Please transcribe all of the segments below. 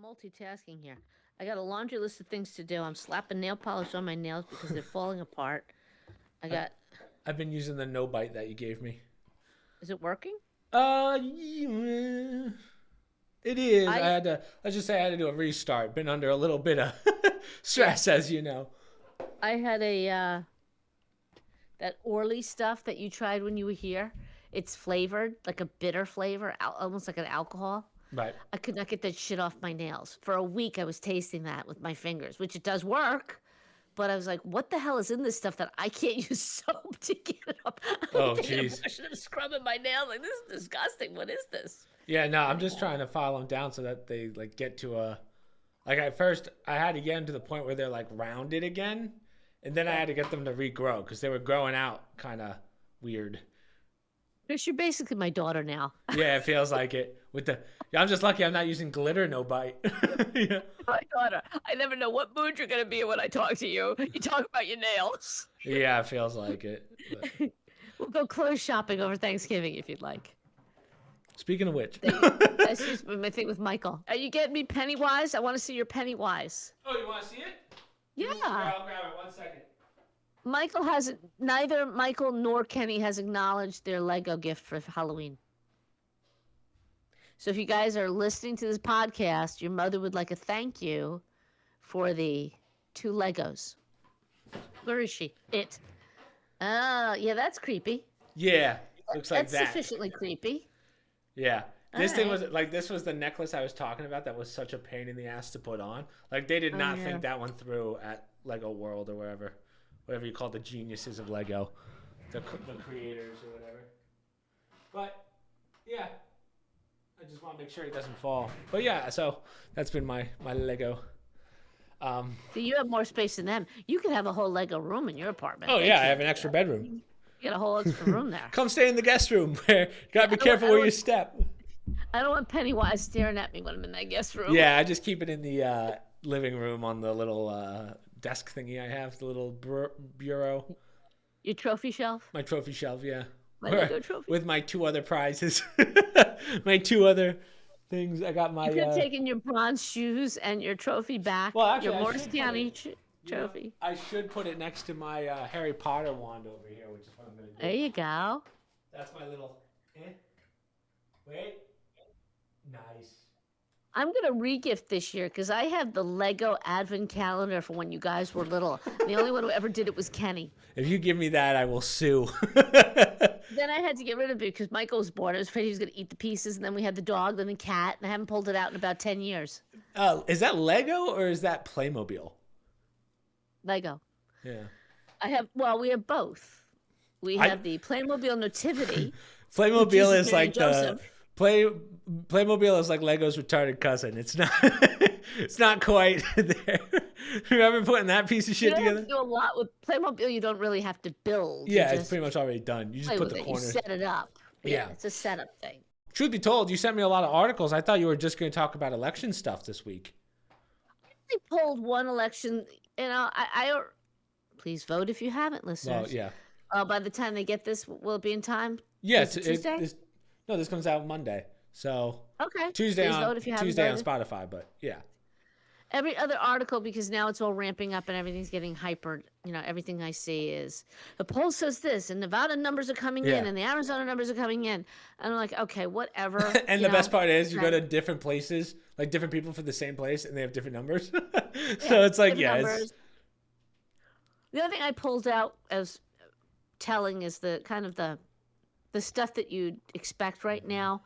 multitasking here. I got a laundry list of things to do. I'm slapping nail polish on my nails because they're falling apart. I got. I've been using the no bite that you gave me. Is it working? Yeah, it is. I Let's just say I had to do a restart. Been under a little bit of stress, as you know. I had a that Orly stuff that you tried when you were here. It's flavored like a bitter flavor, almost like an alcohol. Right. I could not get that shit off my nails. For a week, I was tasting that with my fingers, which it does work. But I was like, what the hell is in this stuff that I can't use soap to get it up? Oh, jeez. I should have scrubbing my nails. Like, this is disgusting. What is this? Yeah, no, I'm just trying to file them down so that they like get to a. Like at first, I had to get them to the point where they're like rounded again, and then I had to get them to regrow because they were growing out kind of weird. Chris, you're basically my daughter now. Yeah, it feels like it. I'm just lucky I'm not using glitter no bite. Yeah. My daughter. I never know what mood you're gonna be in when I talk to you. You talk about your nails. Yeah, it feels like it. But... We'll go clothes shopping over Thanksgiving if you'd like. Speaking of which, that's just my thing with Michael. Are you getting me Pennywise? I want to see your Pennywise. Oh, you want to see it? Yeah. I'll grab it. 1 second. Neither Michael nor Kenny has acknowledged their Lego gift for Halloween. So if you guys are listening to this podcast, your mother would like a thank you for the 2 Legos. Where is she? It. Oh, yeah, that's creepy. Yeah, looks like that's that. Sufficiently creepy. Yeah. This was the necklace I was talking about that was such a pain in the ass to put on. Like they did not think that one through at Lego World or whatever you call the geniuses of Lego, the creators or whatever. But yeah, I just want to make sure it doesn't fall. But yeah, so that's been my Lego. So you have more space than them. You could have a whole Lego room in your apartment. Oh yeah, I have an extra bedroom. You got a whole extra room there. Come stay in the guest room. Gotta be careful where you step. I don't want Pennywise staring at me when I'm in that guest room. Yeah, I just keep it in the living room on the little desk thingy I have, the little bureau. Your trophy shelf? My trophy shelf, yeah. My Lego trophy. With my 2 other prizes. My 2 other things. I got my... You could have taken your bronze shoes and your trophy back. Well, actually, your Morris County trophy. I should put it next to my Harry Potter wand over here, which is what I'm going to do. There you go. That's my little... Wait. Nice. I'm going to re-gift this year because I have the Lego Advent Calendar for when you guys were little. The only one who ever did it was Kenny. If you give me that, I will sue. Then I had to get rid of it because Michael was born. I was afraid he was going to eat the pieces. And then we had the dog, then the cat. And I haven't pulled it out in about 10 years. Is that Lego or is that Playmobil? Lego. Yeah. We have both. We have the Playmobil Nativity. Playmobil is like Playmobil is like Lego's retarded cousin. It's not. It's not quite there. Remember putting that piece of shit together? You do a lot with Playmobil. You don't really have to build. Yeah, it's pretty much already done. You just put the corners. You set it up. Yeah, it's a setup thing. Truth be told, you sent me a lot of articles. I thought you were just going to talk about election stuff this week. I pulled one election. You know, I please vote if you haven't, listeners. Well, yeah. By the time they get this, will it be in time? Yeah, Tuesday. This comes out Monday. So okay, Tuesday on Spotify, but yeah. Every other article, because now it's all ramping up and everything's getting hyper. You know, everything I see is the poll says this, and Nevada numbers are coming in, and the Arizona numbers are coming in. And I'm like, okay, whatever. And the best part is you go to different places, like different people for the same place, and they have different numbers. So it's like, it's... The other thing I pulled out as telling is the kind of the stuff that you'd expect right now.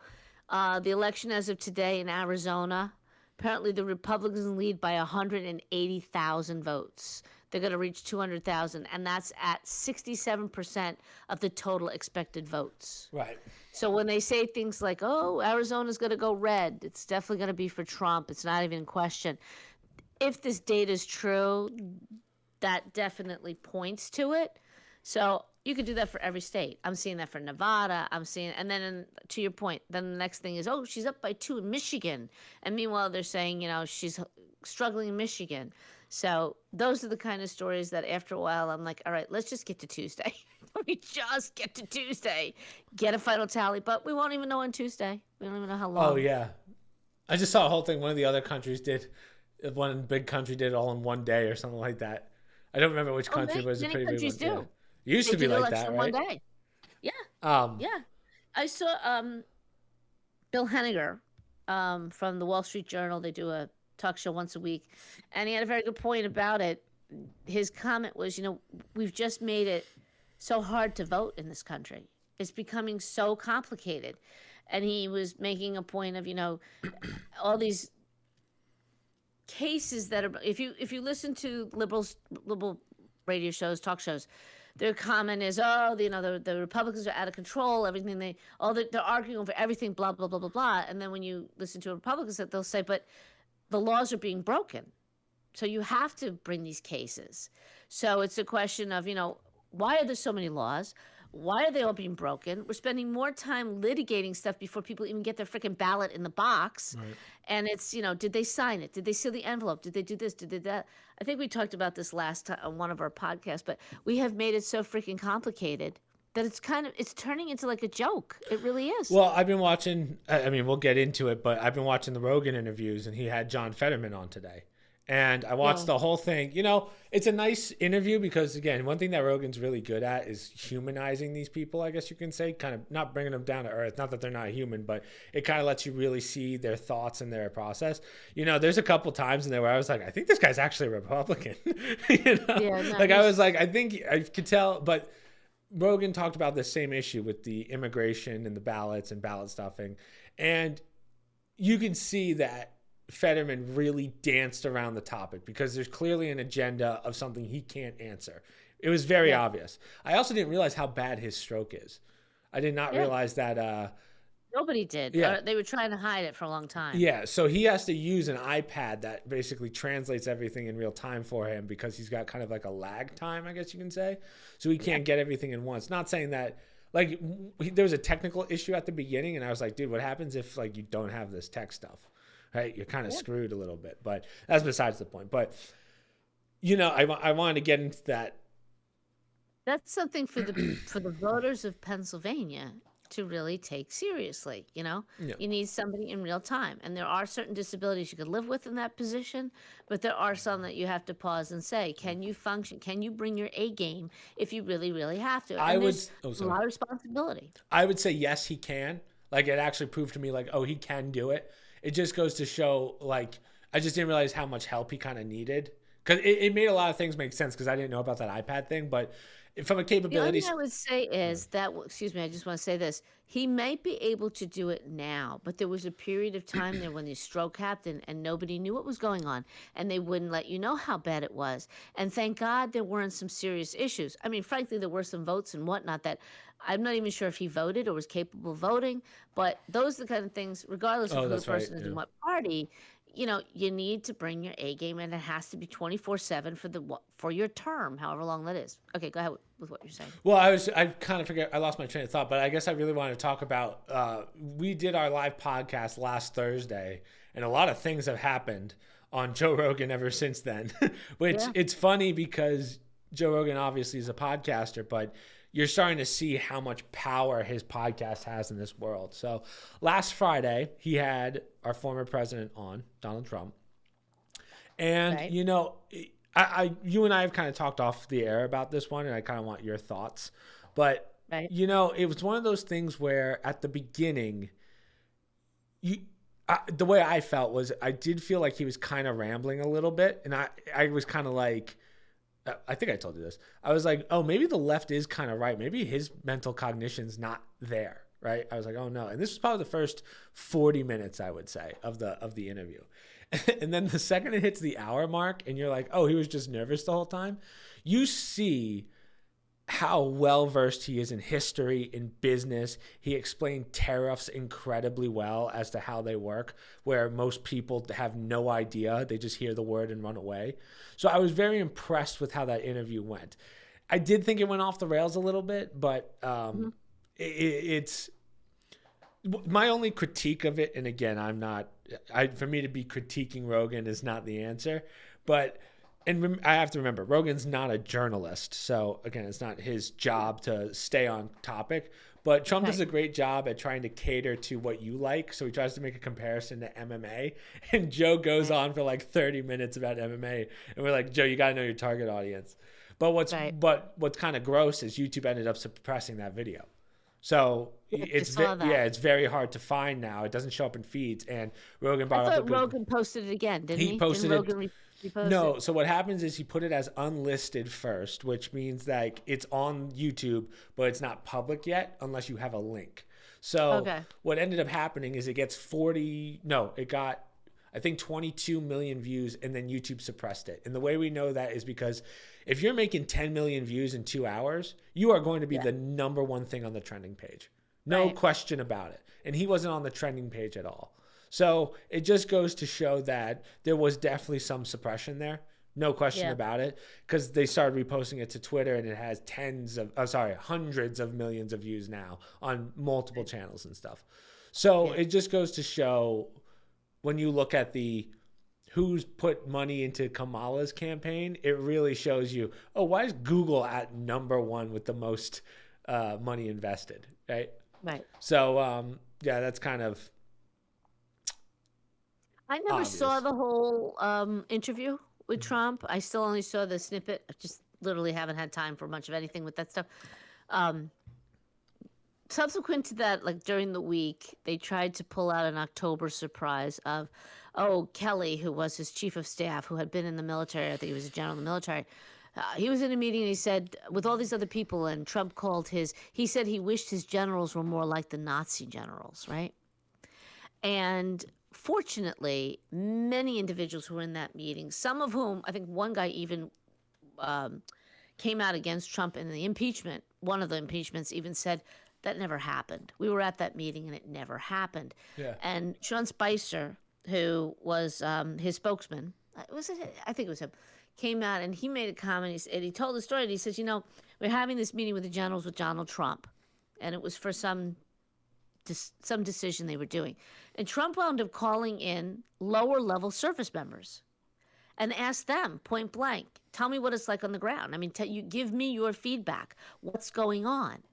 The election as of today in Arizona. Apparently, the Republicans lead by 180,000 votes. They're going to reach 200,000, and that's at 67% of the total expected votes. Right. So when they say things like, oh, Arizona's going to go red, it's definitely going to be for Trump. It's not even in question. If this data is true, that definitely points to it. So you could do that for every state. I'm seeing that for Nevada. And then to your point, then the next thing is, oh, she's up by 2 in Michigan. And meanwhile, they're saying, you know, she's struggling in Michigan. So those are the kind of stories that after a while, I'm like, all right, let's just get to Tuesday. Let me just get to Tuesday, get a final tally. But we won't even know on Tuesday. We don't even know how long. Oh, yeah. I just saw a whole thing. One of the other countries did, one big country did it all in one day or something like that. I don't remember which country, but it was a Many pretty big one. countries do. Yeah. It used They to be do the like election that, in one right? day. Yeah, Um, yeah. I saw Bill Henniger from the Wall Street Journal. They do a talk show once a week, and he had a very good point about it. His comment was, we've just made it so hard to vote in this country. It's becoming so complicated. And he was making a point of, all these cases that are, if you listen to liberal radio shows, talk shows, their comment is, oh, the Republicans are out of control, everything they're arguing over everything, blah, blah, blah, blah, blah. And then when you listen to Republicans, they'll say, but the laws are being broken. So you have to bring these cases. So it's a question of, why are there so many laws? Why are they all being broken? We're spending more time litigating stuff before people even get their freaking ballot in the box. right. And it's, did they sign it? Did they seal the envelope? Did they do this? Did they that? I think we talked about this last time on one of our podcasts, but we have made it so freaking complicated that it's turning into like a joke. It really is. Well, I've been watching, I mean, we'll get into it, but I've been watching the Rogan interviews, and he had John Fetterman on today. And I watched the whole thing. It's a nice interview because, again, one thing that Rogan's really good at is humanizing these people, I guess you can say, kind of not bringing them down to earth. Not that they're not human, but it kind of lets you really see their thoughts and their process. There's a couple times in there where I was like, I think this guy's actually a Republican. Yeah, no, I was like, I think I could tell. But Rogan talked about the same issue with the immigration and the ballots and ballot stuffing. And you can see that Fetterman really danced around the topic because there's clearly an agenda of something he can't answer. It was very obvious. I also didn't realize how bad his stroke is. I did not realize that. Nobody did. Yeah. They were trying to hide it for a long time. Yeah, so he has to use an iPad that basically translates everything in real time for him because he's got kind of like a lag time, I guess you can say. So he can't get everything in once. Not saying that, like, there was a technical issue at the beginning, and I was like, dude, what happens if, like, you don't have this tech stuff? Right, you're kind of screwed a little bit, but that's besides the point. But I wanted to get into that. That's something for the voters of Pennsylvania to really take seriously. You need somebody in real time, and there are certain disabilities you could live with in that position, but there are some that you have to pause and say, can you function? Can you bring your A game if you really, really have to? And there's a lot of responsibility. I would say yes, he can. Like, it actually proved to me, like, oh, he can do it. It just goes to show, like, I just didn't realize how much help he kind of needed. Because it made a lot of things make sense because I didn't know about that iPad thing. But from a capability... The only thing I would say is that, excuse me, I just want to say this. He might be able to do it now, but there was a period of time there when the stroke happened and nobody knew what was going on. And they wouldn't let you know how bad it was. And thank God there weren't some serious issues. I mean, frankly, there were some votes and whatnot that... I'm not even sure if he voted or was capable of voting, but those are the kind of things, regardless of who the person is and what party, you need to bring your A game, and it has to be 24/7 for your term, however long that is. Okay, go ahead with what you're saying. Well, I lost my train of thought, but I guess I really want to talk about, we did our live podcast last Thursday, and a lot of things have happened on Joe Rogan ever since then, which it's funny because Joe Rogan obviously is a podcaster, but you're starting to see how much power his podcast has in this world. So last Friday, he had our former president on, Donald Trump. And, you and I have kind of talked off the air about this one, and I kind of want your thoughts. But, it was one of those things where at the beginning, the way I felt was I did feel like he was kind of rambling a little bit. And I was kind of like... I think I told you this. I was like, oh, maybe the left is kind of right. Maybe his mental cognition's not there, right? I was like, oh no. And this was probably the first 40 minutes, I would say, of the interview. And then the second it hits the hour mark and you're like, oh, he was just nervous the whole time. You see how well-versed he is in history, in business. He explained tariffs incredibly well as to how they work, where most people have no idea. They just hear the word and run away. So I was very impressed with how that interview went. I did think it went off the rails a little bit, but it's my only critique of it. And again, for me to be critiquing Rogan is not the answer, but I have to remember, Rogan's not a journalist. So again, it's not his job to stay on topic, But Trump Okay. does a great job at trying to cater to what you like. So he tries to make a comparison to MMA. And Joe goes Right. on for like 30 minutes about MMA. And we're like, Joe, you got to know your target audience. But Right. what's kind of gross is YouTube ended up suppressing that video. So Yes, I saw that. it's very hard to find now. It doesn't show up in feeds. And Rogan I brought up a thought good. Rogan posted it again, didn't He he? Didn't posted it. Rogan repost it? No, so what happens is he put it as unlisted first, which means like it's on YouTube, but it's not public yet unless you have a link. So Okay. what ended up happening is it got I think 22 million views, and then YouTube suppressed it. And the way we know that is because if you're making 10 million views in 2 hours, you are going to be the number one thing on the trending page. No Right. question about it. And he wasn't on the trending page at all. So it just goes to show that there was definitely some suppression there. No question about it. Because they started reposting it to Twitter, and it has hundreds of millions of views now on multiple channels and stuff. So it just goes to show when you look at who's put money into Kamala's campaign, it really shows you, why is Google at number one with the most money invested, right? Right. So, that's kind of I never saw the whole interview with Trump. I still only saw the snippet. I just literally haven't had time for much of anything with that stuff. Subsequent to that, like during the week, they tried to pull out an October surprise of, Kelly, who was his chief of staff, who had been in the military. I think he was a general in the military. He was in a meeting and he said, with all these other people, and Trump he said he wished his generals were more like the Nazi generals, right? And fortunately, many individuals who were in that meeting, some of whom, I think one guy even came out against Trump in the impeachment. One of the impeachments even said, that never happened. We were at that meeting and it never happened. Yeah. And Sean Spicer, who was his spokesman, I think it was him, came out and he made a comment. He told the story. And he says, we're having this meeting with the generals with Donald Trump. And it was for some decision they were doing. And Trump wound up calling in lower level service members and asked them point blank, tell me what it's like on the ground. I mean, give me your feedback. What's going on?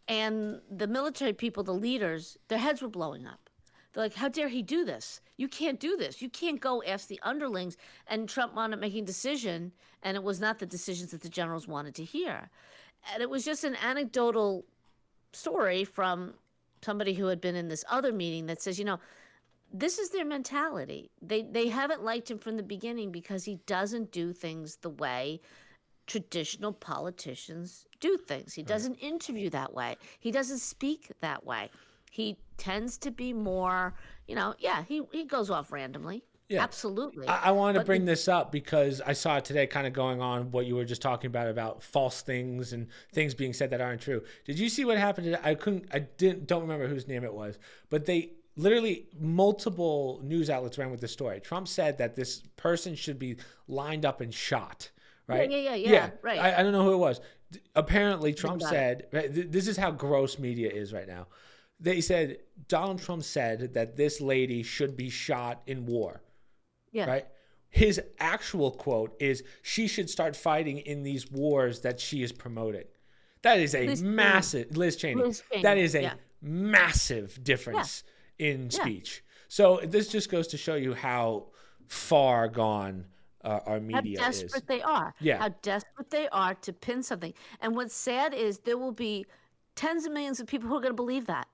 And the military people, the leaders, their heads were blowing up. They're like, how dare he do this? You can't do this. You can't go ask the underlings. And Trump wound up making a decision, and it was not the decisions that the generals wanted to hear. And it was just an anecdotal story from somebody who had been in this other meeting that says, this is their mentality. They haven't liked him from the beginning because he doesn't do things the way traditional politicians do things. He doesn't interview that way. He doesn't speak that way. He tends to be more, he goes off randomly. Yeah. Absolutely. I want to bring this up because I saw it today kind of going on what you were just talking about false things and things being said that aren't true. Did you see what happened today? Don't remember whose name it was, but they literally multiple news outlets ran with the story. Trump said that this person should be lined up and shot. Right? Yeah. Right. I don't know who it was. Apparently, Trump said, this is how gross media is right now. They said, Donald Trump said that this lady should be shot in war. Yeah. Right? His actual quote is, she should start fighting in these wars that she is promoting. That is a massive, Liz Cheney. That is a massive difference in speech. So this just goes to show you how far gone our media how desperate they are. Yeah. How desperate they are to pin something. And what's sad is there will be tens of millions of people who are going to believe that.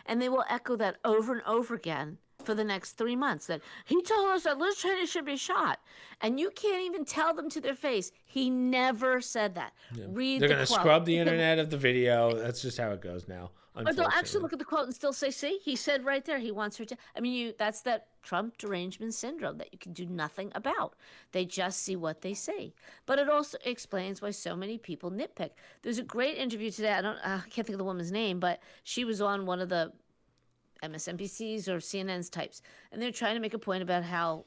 And they will echo that over and over again for the next 3 months, that he told us that Liz Cheney should be shot. And you can't even tell them to their face, he never said that. Yeah. Read They're the going to quote. scrub the internet of the video. That's just how it goes now. Or they'll actually look at the quote and still say, see, he said right there he wants her to. I mean, that's that Trump derangement syndrome that you can do nothing about. They just see what they see. But it also explains why so many people nitpick. There's a great interview today. I can't think of the woman's name, but she was on one of the MSNBC's or CNN's types. And they're trying to make a point about how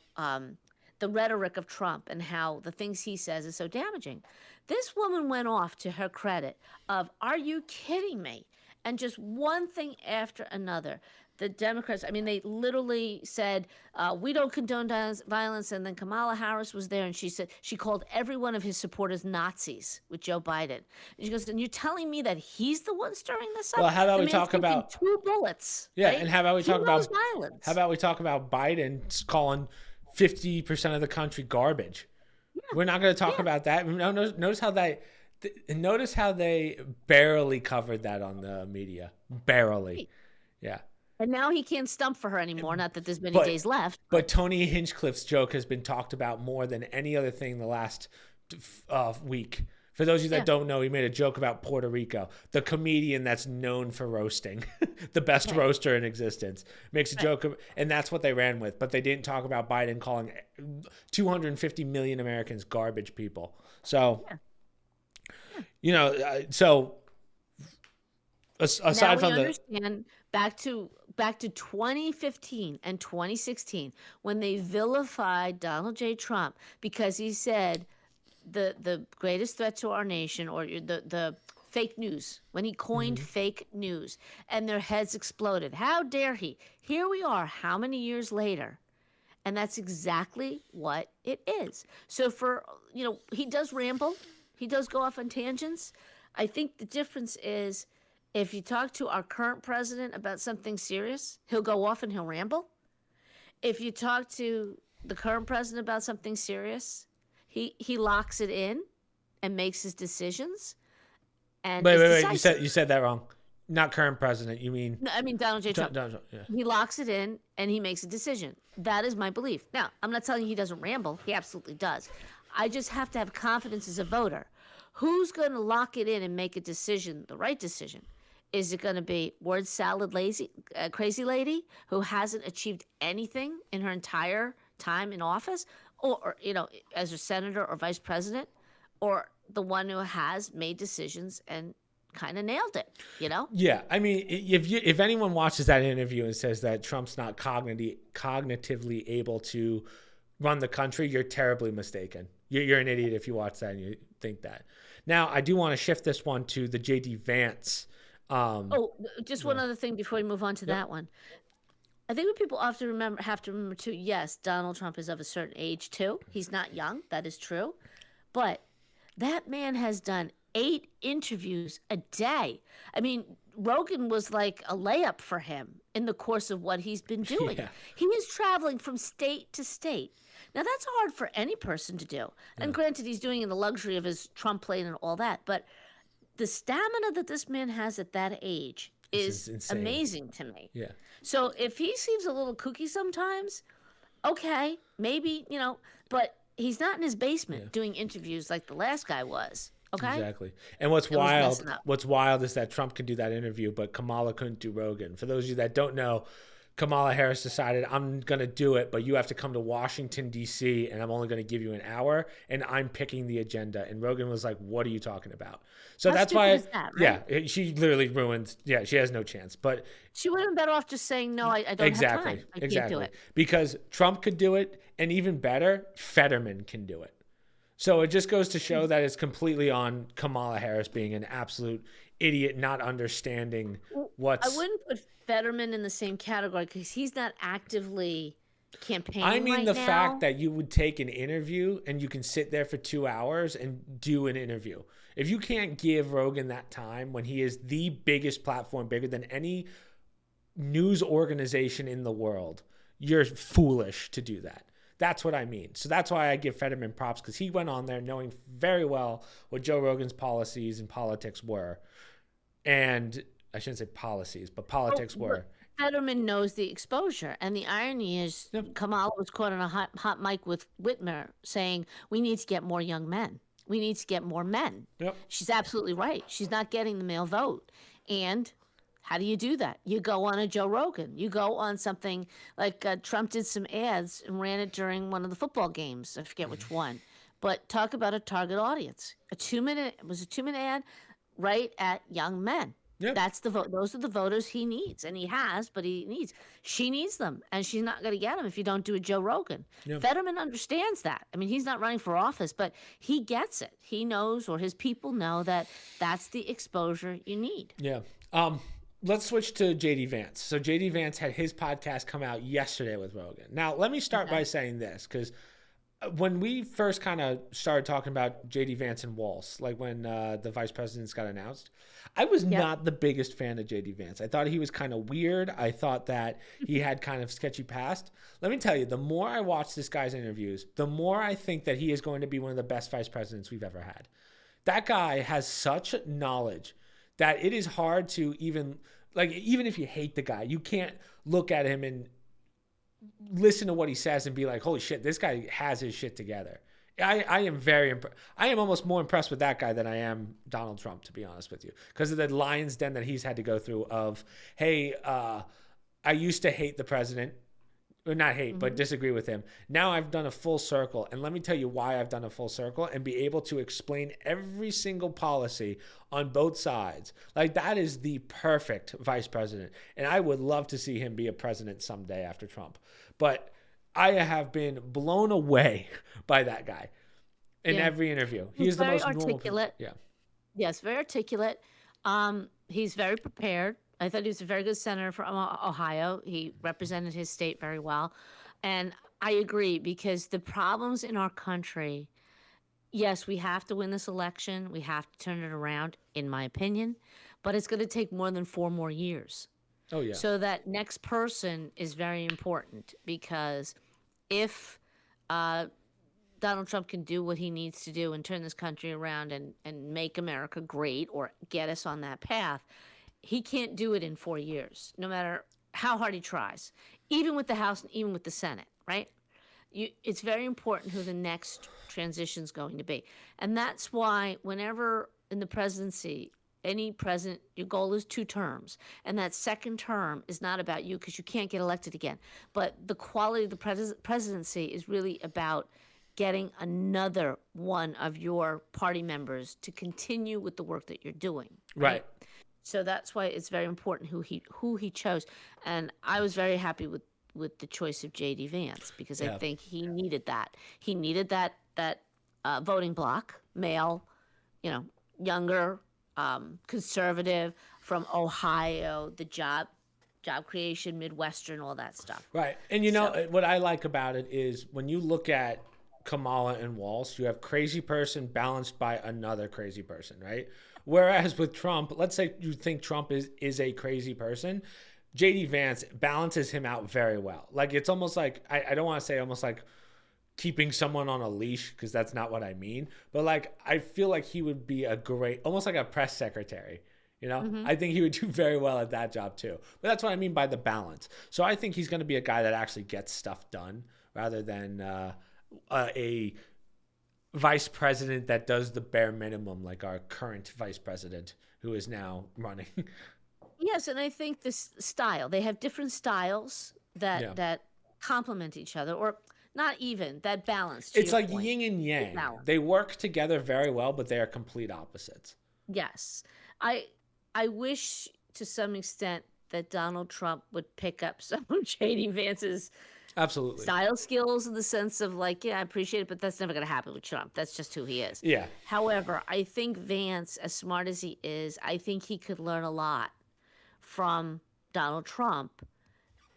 the rhetoric of Trump and how the things he says is so damaging. This woman went off, to her credit, of, are you kidding me? And just one thing after another. the Democrats, I mean, they literally said, we don't condone violence. And then Kamala Harris was there and she said, she called every one of his supporters Nazis with Joe Biden. And she goes, and you're telling me that he's the one stirring this up? Well, how about the we man's talk taking about 2 bullets? Yeah, right? and how about we talk about violence? How about we talk about Biden calling 50% of the country garbage? Yeah. We're not going to talk about that. Notice how they barely covered that on the media. Barely. Right. Yeah. And now he can't stump for her anymore. Not that there's many days left. But Tony Hinchcliffe's joke has been talked about more than any other thing the last week. For those of you that don't know, he made a joke about Puerto Rico, the comedian that's known for roasting, the best roaster in existence, makes a joke, and that's what they ran with. But they didn't talk about Biden calling 250 million Americans garbage people. So, so aside from understand back to 2015 and 2016 when they vilified Donald J. Trump because he said the greatest threat to our nation, or the fake news, when he coined fake news, and their heads exploded. How dare he? Here we are, how many years later? And that's exactly what it is. So he does ramble. He does go off on tangents. I think the difference is if you talk to our current president about something serious, he'll go off and he'll ramble. If you talk to the current president about something serious, he locks it in and makes his decisions. And wait. You said that wrong. Not current president. You mean? No, I mean Donald J. Trump. Donald Trump, yeah. He locks it in and he makes a decision. That is my belief. Now, I'm not telling you he doesn't ramble. He absolutely does. I just have to have confidence as a voter. Who's going to lock it in and make a decision, the right decision? Is it going to be word salad crazy lady who hasn't achieved anything in her entire time in office, or as a senator or vice president, or the one who has made decisions and kind of nailed it, Yeah, I mean, if anyone watches that interview and says that Trump's not cognitively able to run the country, you're terribly mistaken. You're an idiot if you watch that and you think that. Now, I do want to shift this one to the J.D. Vance. Just one other thing before we move on to that one. I think what people often have to remember too, yes, Donald Trump is of a certain age too. He's not young. That is true. But that man has done 8 interviews a day. I mean, Rogan was like a layup for him in the course of what he's been doing. Yeah. He is traveling from state to state. Now, that's hard for any person to do. Yeah. And granted, he's doing it in the luxury of his Trump plane and all that. But the stamina that this man has at that age is amazing to me. Yeah. So if he seems a little kooky sometimes, okay, maybe, but he's not in his basement doing interviews like the last guy was. Okay. Exactly. And what's wild is that Trump could do that interview, but Kamala couldn't do Rogan. For those of you that don't know, Kamala Harris decided, I'm going to do it, but you have to come to Washington, D.C., and I'm only going to give you an hour, and I'm picking the agenda. And Rogan was like, what are you talking about? So that's why, right? She literally ruined, she has no chance. But she would have been better off just saying, no, I don't have time. I can't do it. Because Trump could do it, and even better, Fetterman can do it. So it just goes to show that it's completely on Kamala Harris being an absolute idiot, not understanding what's... I wouldn't put Fetterman in the same category because he's not actively campaigning I mean, right the now. fact that you would take an interview and you can sit there for 2 hours and do an interview. If you can't give Rogan that time when he is the biggest platform, bigger than any news organization in the world, you're foolish to do that. That's what I mean. So that's why I give Fetterman props, because he went on there knowing very well what Joe Rogan's policies and politics were. And I shouldn't say policies, but politics were. Fetterman knows the exposure. And the irony is Kamala was caught on a hot mic with Whitmer saying, we need to get more young men. We need to get more men. Yep. She's absolutely right. She's not getting the male vote. And how do you do that? You go on a Joe Rogan. You go on something like Trump did some ads and ran it during one of the football games. I forget which one. But talk about a target audience. It was a 2-minute ad right at young men. Yep. That's the vote. Those are the voters he needs, and he has, but she needs them, and she's not going to get them if you don't do a Joe Rogan. Yep. Fetterman understands that. I mean, he's not running for office, but he gets it. He knows, or his people know, that that's the exposure you need. Yeah. let's switch to JD Vance. So JD Vance had his podcast come out yesterday with Rogan. Now, let me start by saying this, because when we first kind of started talking about JD Vance and Walz, like when the vice presidents got announced, I was not the biggest fan of JD Vance. I thought he was kind of weird. I thought that he had kind of sketchy past. Let me tell you, the more I watch this guy's interviews, the more I think that he is going to be one of the best vice presidents we've ever had. That guy has such knowledge that it is hard to even if you hate the guy, you can't look at him and listen to what he says and be like, holy shit, this guy has his shit together. I am very I am almost more impressed with that guy than I am Donald Trump, to be honest with you, because of the lion's den that he's had to go through of, hey, I used to hate the president. Or not hate, but disagree with him. Now I've done a full circle, and let me tell you why I've done a full circle and be able to explain every single policy on both sides. Like, that is the perfect vice president, and I would love to see him be a president someday after Trump. But I have been blown away by that guy in every interview. He's the very most articulate. normal. Yes, very articulate. He's very prepared. I thought he was a very good senator from Ohio. He represented his state very well. And I agree, because the problems in our country, yes, we have to win this election. We have to turn it around, in my opinion. But it's going to take more than 4 more years. Oh, yeah. So that next person is very important, because if Donald Trump can do what he needs to do and turn this country around and make America great, or get us on that path, he can't do it in 4 years, no matter how hard he tries, even with the House and even with the Senate, right? It's very important who the next transition is going to be. And that's why whenever in the presidency, any president, your goal is 2 terms. And that second term is not about you, because you can't get elected again. But the quality of the presidency is really about getting another one of your party members to continue with the work that you're doing. Right. So that's why it's very important who he chose. And I was very happy with the choice of J.D. Vance, because I think he needed that. He needed that voting bloc, male, younger, conservative, from Ohio, the job creation, Midwestern, all that stuff. Right. And what I like about it is when you look at Kamala and Walz, you have crazy person balanced by another crazy person, right? Whereas with Trump, let's say you think Trump is a crazy person, JD Vance balances him out very well. Like, it's almost like, I don't want to say almost like keeping someone on a leash, because that's not what I mean, but like, I feel like he would be almost like a press secretary. I think he would do very well at that job too. But that's what I mean by the balance. So I think he's going to be a guy that actually gets stuff done, rather than a vice president that does the bare minimum, like our current vice president, who is now running. Yes, and I think this style, they have different styles that complement each other, or not even, that balance. It's like yin and yang. They work together very well, but they are complete opposites. Yes. I wish to some extent that Donald Trump would pick up some of J.D. Vance's style skills, in the sense of like, I appreciate it, but that's never going to happen with Trump. That's just who he is. Yeah. However, I think Vance, as smart as he is, I think he could learn a lot from Donald Trump.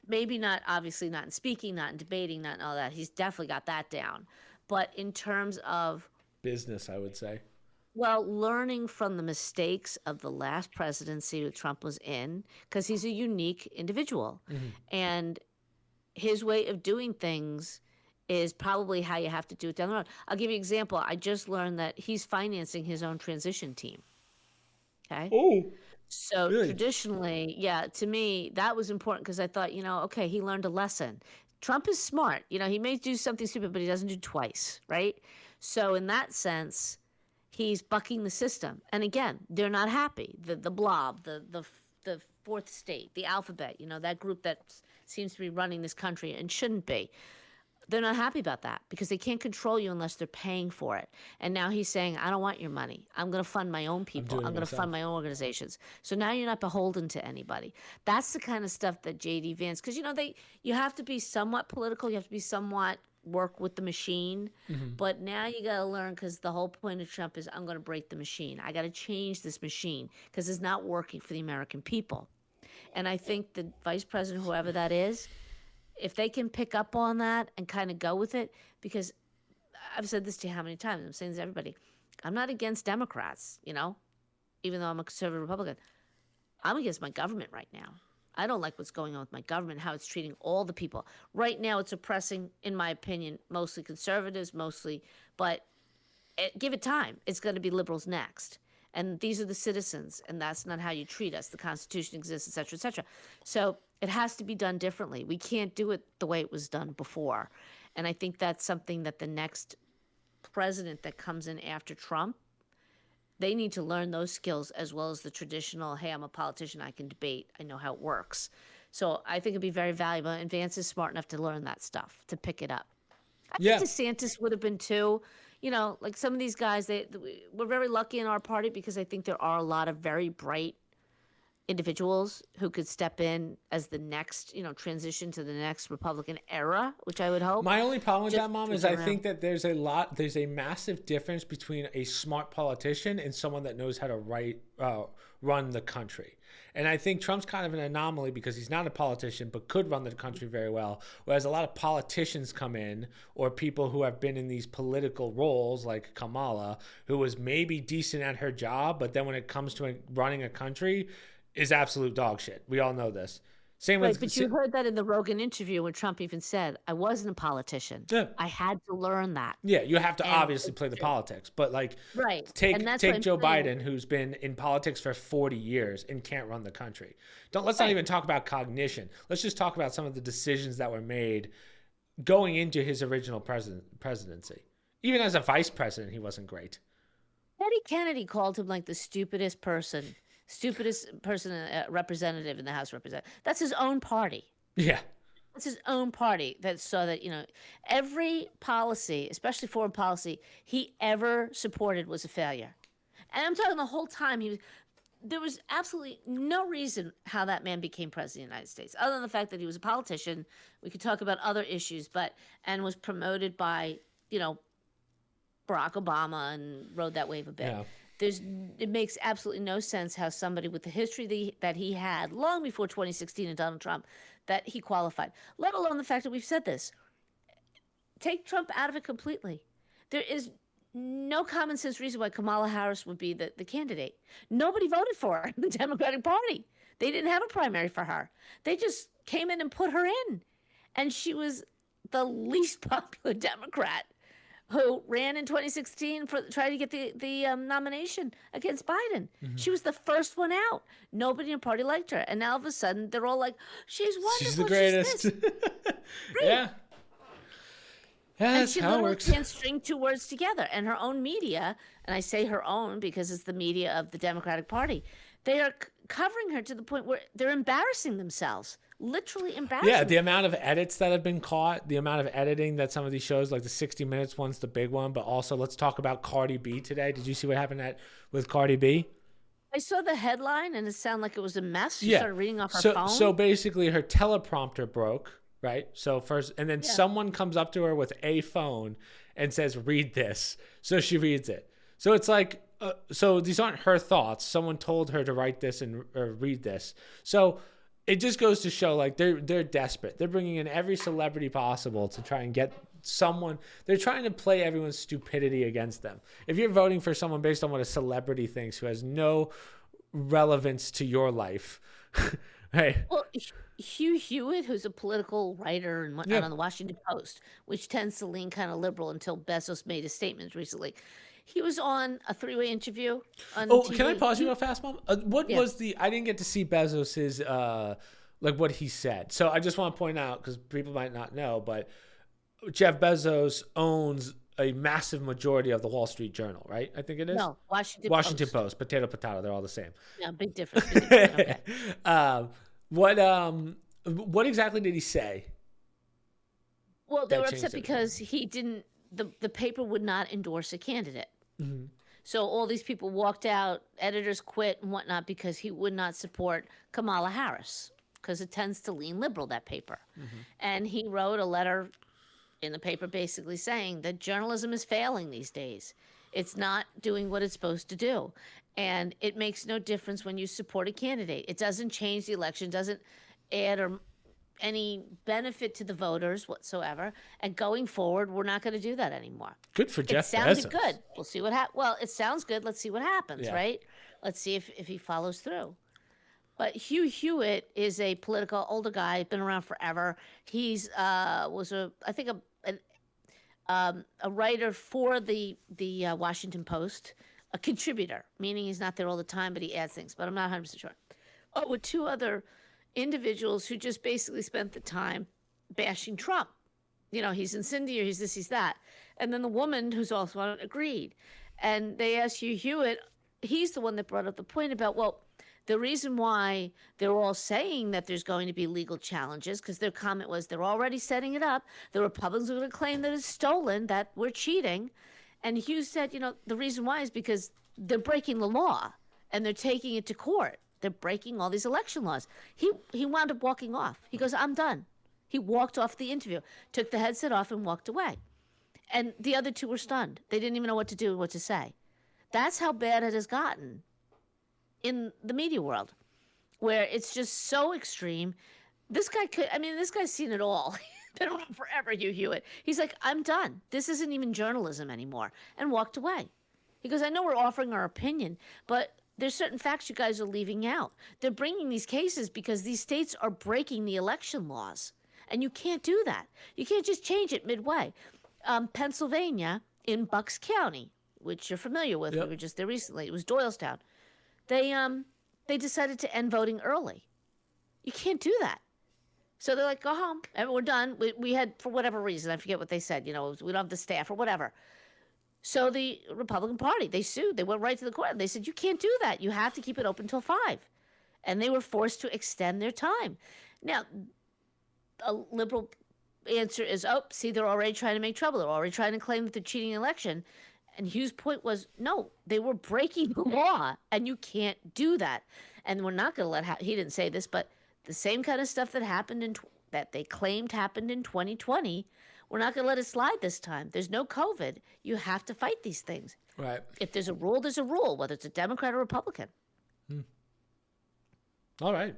Maybe not, obviously not in speaking, not in debating, not in all that. He's definitely got that down. But in terms of business, I would say. Well, learning from the mistakes of the last presidency that Trump was in, because he's a unique individual. And his way of doing things is probably how you have to do it down the road. I'll give you an example. I just learned that he's financing his own transition team. Okay? Oh, so really? Traditionally, to me, that was important, because I thought, okay, he learned a lesson. Trump is smart. He may do something stupid, but he doesn't do twice, right? So in that sense, he's bucking the system. And again, they're not happy. The blob, the fourth state, the alphabet, that group that seems to be running this country and shouldn't be. They're not happy about that, because they can't control you unless they're paying for it. And now he's saying, I don't want your money. I'm going to fund my own people. I'm going to fund my own organizations. So now you're not beholden to anybody. That's the kind of stuff that J.D. Vance, because, you have to be somewhat political. You have to be somewhat work with the machine. But now you got to learn, because the whole point of Trump is, I'm going to break the machine. I got to change this machine, because it's not working for the American people. And I think the vice president, whoever that is, if they can pick up on that and kind of go with it, because I've said this to you how many times, I'm saying this to everybody, I'm not against Democrats, even though I'm a conservative Republican. I'm against my government right now. I don't like what's going on with my government, how it's treating all the people. Right now, it's oppressing, in my opinion, mostly conservatives, but give it time. It's going to be liberals next. And these are the citizens, and that's not how you treat us. The Constitution exists, et cetera, et cetera. So it has to be done differently. We can't do it the way it was done before. And I think that's something that the next president that comes in after Trump, they need to learn those skills as well as the traditional, hey, I'm a politician, I can debate, I know how it works. So I think it'd be very valuable, and Vance is smart enough to learn that stuff, to pick it up. I think DeSantis would have been too. Like some of these guys, we're very lucky in our party because I think there are a lot of very bright individuals who could step in as the next, transition to the next Republican era, which I would hope. My only problem with that, Mom, is I think that there's a massive difference between a smart politician and someone that knows how to run the country. And I think Trump's kind of an anomaly because he's not a politician, but could run the country very well. Whereas a lot of politicians come in, or people who have been in these political roles, like Kamala, who was maybe decent at her job, but then when it comes to running a country, is absolute dog shit. We all know this. Same right, with, but you heard that in the Rogan interview when Trump even said, I wasn't a politician. Yeah. I had to learn that. Yeah, you have to obviously play the politics. But take Joe Biden, who's been in politics for 40 years and can't run the country. Let's not even talk about cognition. Let's just talk about some of the decisions that were made going into his original presidency. Even as a vice president, he wasn't great. Eddie Kennedy called him like the stupidest representative in the House of Representatives. That's his own party. Yeah. That's his own party that saw that, every policy, especially foreign policy, he ever supported was a failure. And I'm talking the whole time there was absolutely no reason how that man became president of the United States, other than the fact that he was a politician. We could talk about other issues, and was promoted by, Barack Obama and rode that wave a bit. Yeah. It makes absolutely no sense how somebody with the history that he had long before 2016 and Donald Trump, that he qualified, let alone the fact that we've said this. Take Trump out of it completely. There is no common sense reason why Kamala Harris would be the candidate. Nobody voted for her in the Democratic Party. They didn't have a primary for her. They just came in and put her in. And she was the least popular Democrat who ran in 2016 trying to get the nomination against Biden. Mm-hmm. She was the first one out. Nobody in the party liked her. And now all of a sudden, they're all like, she's wonderful. She's the greatest. Yeah. And she literally can't string two words together. And her own media, and I say her own because it's the media of the Democratic Party, they are covering her to the point where they're embarrassing themselves. Literally embarrassing. Yeah, the amount of edits that have been caught, the amount of editing that some of these shows, like the 60 Minutes one's the big one, but also let's talk about Cardi B today. Did you see what happened with Cardi B? I saw the headline and it sounded like it was a mess. She started reading off her phone. So basically her teleprompter broke, right? So first, and then someone comes up to her with a phone and says, read this. So she reads it. So it's like, so these aren't her thoughts. Someone told her to write this and read this. So it just goes to show, like, they're desperate. They're bringing in every celebrity possible to try and get someone. They're trying to play everyone's stupidity against them. If you're voting for someone based on what a celebrity thinks who has no relevance to your life, hey. Well, Hugh Hewitt, who's a political writer and whatnot on the Washington Post, which tends to lean kind of liberal until Bezos made his statements recently. He was on a three-way interview on TV. Can I pause you real fast, Mom? What was I didn't get to see Bezos's, what he said. So I just want to point out, because people might not know, but Jeff Bezos owns a massive majority of the Wall Street Journal, right? I think it is? No, Washington Post. Potato, they're all the same. Yeah, big difference. Okay. What exactly did he say? Well, they were upset because he didn't, the paper would not endorse a candidate. Mm-hmm. So all these people walked out, editors quit and whatnot because he would not support Kamala Harris because it tends to lean liberal, that paper. Mm-hmm. And he wrote a letter in the paper basically saying that journalism is failing these days. It's not doing what it's supposed to do. And it makes no difference when you support a candidate. It doesn't change the election, doesn't add or any benefit to the voters whatsoever. And going forward, we're not going to do that anymore. Good for Jeff Bezos. It sounded good. We'll see what happens. Well, it sounds good. Let's see what happens, right? Let's see if he follows through. But Hugh Hewitt is a political older guy, been around forever. He's was a writer for the Washington Post, a contributor, meaning he's not there all the time, but he adds things. But I'm not 100% sure. Oh, with two other individuals who just basically spent the time bashing Trump. You know, he's incendiary, he's this, he's that. And then the woman who's also on it agreed. And they asked Hugh Hewitt, he's the one that brought up the point about, well, the reason why they're all saying that there's going to be legal challenges, because their comment was they're already setting it up. The Republicans are going to claim that it's stolen, that we're cheating. And Hugh said, you know, the reason why is because they're breaking the law and they're taking it to court. They're breaking all these election laws. He wound up walking off. He goes, I'm done. He walked off the interview, took the headset off and walked away. And the other two were stunned. They didn't even know what to do, what to say. That's how bad it has gotten in the media world, where it's just so extreme. This guy's seen it all. Been around forever, Hugh Hewitt. He's like, I'm done. This isn't even journalism anymore, and walked away. He goes, I know we're offering our opinion, but there's certain facts you guys are leaving out. They're bringing these cases because these states are breaking the election laws, and you can't do that. You can't just change it midway. Pennsylvania, in Bucks County, which you're familiar with, we were just there recently. It was Doylestown. They decided to end voting early. You can't do that. So they're like, go home. And we're done. We had, for whatever reason, I forget what they said, you know, we don't have the staff or whatever. So the Republican Party, they sued. They went right to the court. They said, you can't do that. You have to keep it open till 5. And they were forced to extend their time. Now, a liberal answer is, oh, see, they're already trying to make trouble. They're already trying to claim that they're cheating the election. And Hugh's point was, no, they were breaking the law, and you can't do that. And we're not going to let he didn't say this, but the same kind of stuff that happened that they claimed happened in 2020, we're not going to let it slide this time. There's no COVID. You have to fight these things. Right. If there's a rule, there's a rule, whether it's a Democrat or Republican. All right.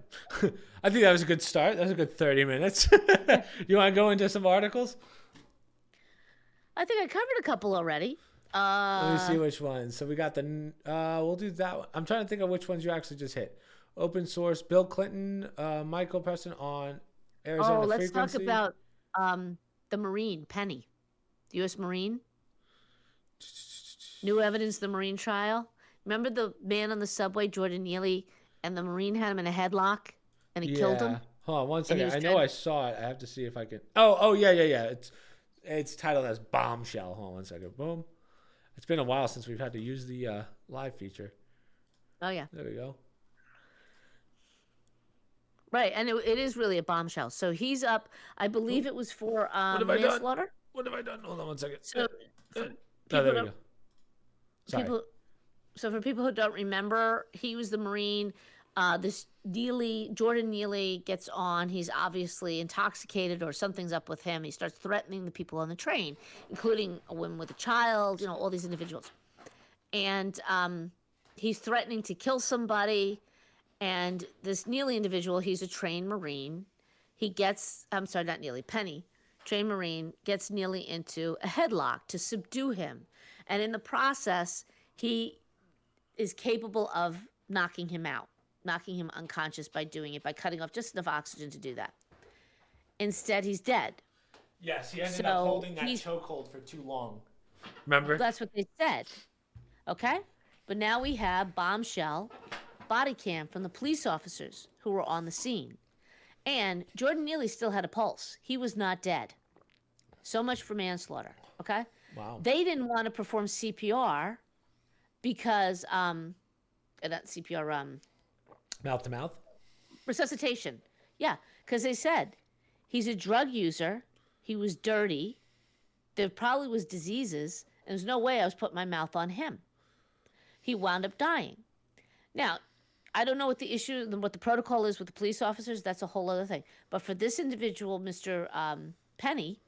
I think that was a good start. That was a good 30 minutes. You want to go into some articles? I think I covered a couple already. Let me see which ones. So we got we'll do that one. I'm trying to think of which ones you actually just hit. Open source, Bill Clinton, Michael Preston on Arizona Frequency. Let's talk about the Marine, Penny, the U.S. Marine. New evidence, the Marine trial. Remember the man on the subway, Jordan Neely, and the Marine had him in a headlock and he killed him? Hold on one second. I know I saw it. I have to see if I can. Oh, yeah. It's titled as Bombshell. Hold on one second. Boom. It's been a while since we've had to use the live feature. Oh, yeah. There we go. Right, and it is really a bombshell. So he's up, I believe it was for manslaughter. What have I done? Hold on one second. So there we go. Sorry. So for people who don't remember, he was the Marine. This Jordan Neely gets on. He's obviously intoxicated or something's up with him. He starts threatening the people on the train, including a woman with a child, you know, all these individuals. And he's threatening to kill somebody. And this Neely individual, he's a trained Marine. Penny, trained Marine, gets Neely into a headlock to subdue him. And in the process, he is capable of knocking him out, knocking him unconscious by doing it, by cutting off just enough oxygen to do that. Instead, he's dead. Yes, he ended up holding that chokehold for too long. Remember? That's what they said. Okay? But now we have bombshell body cam from the police officers who were on the scene. And Jordan Neely still had a pulse. He was not dead. So much for manslaughter. Okay? Wow. They didn't want to perform CPR because, not CPR, mouth to mouth? Resuscitation. Yeah, because they said he's a drug user. He was dirty. There probably was diseases. And there's no way I was putting my mouth on him. He wound up dying. Now, I don't know what the protocol is with the police officers. That's a whole other thing. But for this individual, Mr. Penny,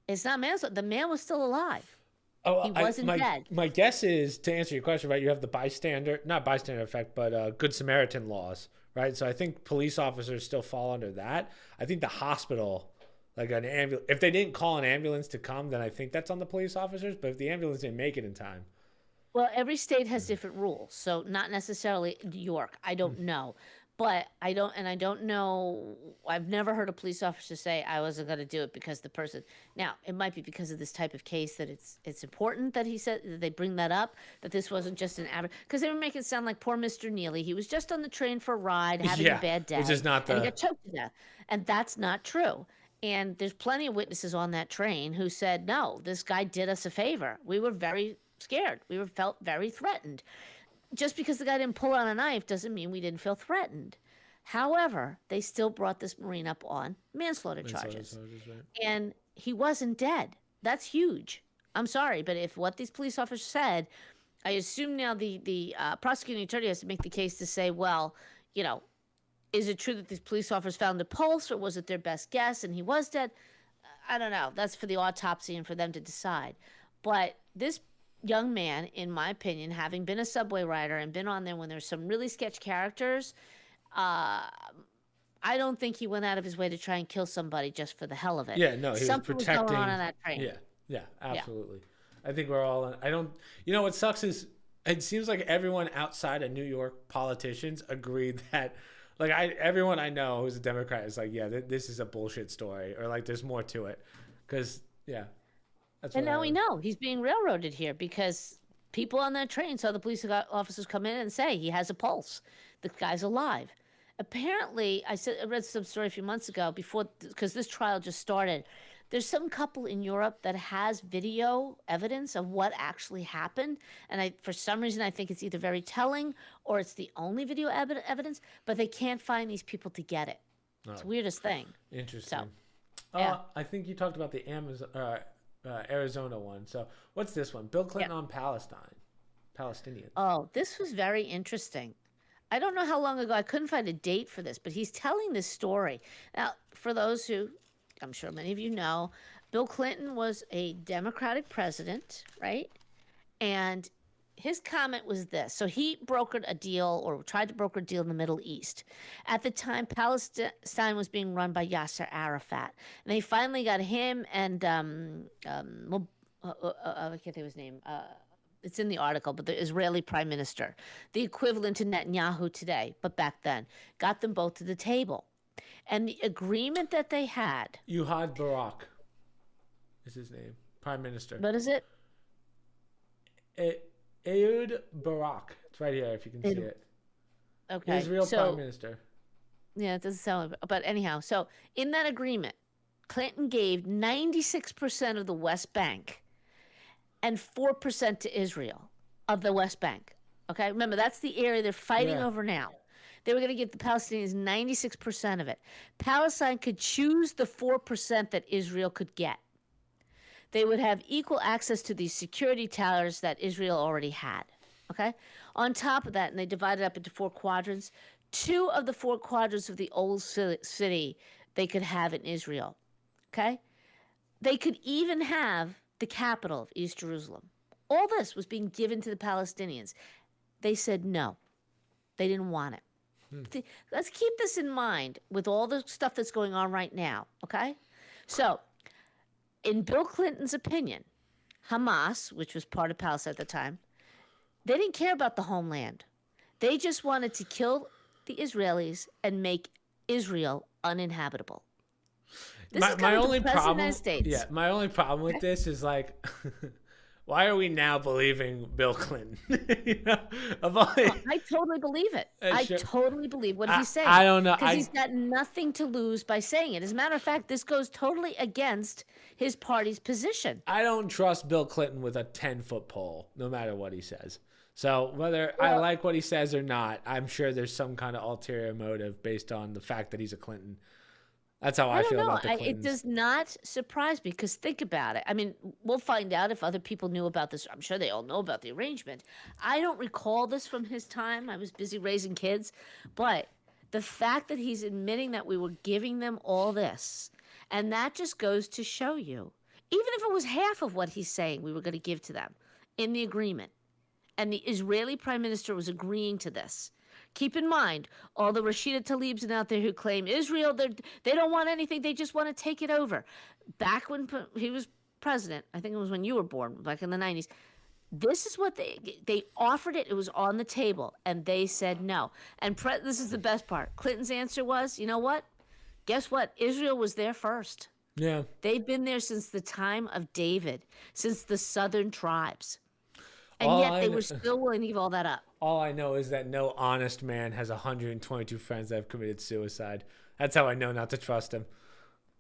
it's not manslaughter. The man was still alive. Oh, He wasn't dead. my guess is, to answer your question, right? You have not bystander effect, but Good Samaritan laws, right? So I think police officers still fall under that. I think the hospital, like an ambulance, if they didn't call an ambulance to come, then I think that's on the police officers. But if the ambulance didn't make it in time, Well, every state has different rules, so not necessarily New York. I don't know, but I don't know. I've never heard a police officer say I wasn't going to do it because the person. Now, it might be because of this type of case that it's important that he said that they bring that up. That this wasn't just an average, because they were making it sound like poor Mr. Neely. He was just on the train for a ride, having a bad day, which is not and he got choked to death, and that's not true. And there's plenty of witnesses on that train who said, no, this guy did us a favor. We were very scared. We felt very threatened. Just because the guy didn't pull out a knife doesn't mean we didn't feel threatened. However, they still brought this Marine up on manslaughter charges. Right. And he wasn't dead. That's huge. I'm sorry, but if what these police officers said, I assume now the prosecuting attorney has to make the case to say, well, you know, is it true that these police officers found a pulse, or was it their best guess and he was dead? I don't know. That's for the autopsy and for them to decide. But this young man, in my opinion, having been a subway rider and been on there when there's some really sketch characters, I don't think he went out of his way to try and kill somebody just for the hell of it. Yeah, no, he Something was protecting. was going on that train. Yeah, absolutely. Yeah. I think we're all. I don't. You know what sucks is it seems like everyone outside of New York politicians agree that. Like everyone I know who's a Democrat is like, yeah, this is a bullshit story, or like there's more to it, because that's. And now we know he's being railroaded here because people on that train saw the police officers come in and say he has a pulse. The guy's alive. Apparently, I read some story a few months ago because this trial just started. There's some couple in Europe that has video evidence of what actually happened, and for some reason I think it's either very telling or it's the only video evidence, but they can't find these people to get it. It's the weirdest thing. Interesting. So, I think you talked about the Arizona one. So what's this one? Bill Clinton on Palestinians. Oh, this was very interesting. I don't know how long ago. I couldn't find a date for this, but he's telling this story. Now, for those who, I'm sure many of you know, Bill Clinton was a Democratic president, right? And his comment was this. So he brokered a deal, or tried to broker a deal in the Middle East. At the time, Palestine was being run by Yasser Arafat. And they finally got him and, I can't think of his name. It's in the article, but the Israeli prime minister, the equivalent to Netanyahu today, but back then, got them both to the table. And the agreement that they had. Ehud Barak is his name. Prime Minister. What is it? Ehud Barak. It's right here if you can see it. Okay. Israel Prime Minister. Yeah, it doesn't sound like, but anyhow, so in that agreement, Clinton gave 96% of the West Bank and 4% to Israel of the West Bank. Okay, remember, that's the area they're fighting over now. They were going to give the Palestinians 96% of it. Palestine could choose the 4% that Israel could get. They would have equal access to these security towers that Israel already had. Okay? On top of that, and they divided up into 4 quadrants, 2 of the 4 quadrants of the old city they could have in Israel. Okay? They could even have the capital of East Jerusalem. All this was being given to the Palestinians. They said no. They didn't want it. Let's keep this in mind with all the stuff that's going on right now, okay? So, in Bill Clinton's opinion, Hamas, which was part of Palestine at the time, they didn't care about the homeland. They just wanted to kill the Israelis and make Israel uninhabitable. This is my only problem. United States. Yeah, my only problem with this is like, why are we now believing Bill Clinton? I totally believe it. I totally believe what he's saying. I don't know. Because he's got nothing to lose by saying it. As a matter of fact, this goes totally against his party's position. I don't trust Bill Clinton with a 10-foot pole, no matter what he says. So whether I like what he says or not, I'm sure there's some kind of ulterior motive based on the fact that he's a Clinton. That's how I feel about the Clintons. It does not surprise me, because think about it. I mean, we'll find out if other people knew about this. I'm sure they all know about the arrangement. I don't recall this from his time. I was busy raising kids. But the fact that he's admitting that we were giving them all this, and that just goes to show you, Even if it was half of what he's saying we were going to give to them in the agreement. And the Israeli prime minister was agreeing to this. Keep in mind, all the Rashida Tlaibs out there who claim Israel, they don't want anything, they just want to take it over. Back when he was president, I think it was when you were born, back in the 90s, this is what they offered it. It was on the table, and they said no. And this is the best part. Clinton's answer was, you know what? Guess what? Israel was there first. Yeah. They've been there since the time of David, since the southern tribes. And yet they were still willing to give all that up. All I know is that no honest man has 122 friends that have committed suicide. That's how I know not to trust him.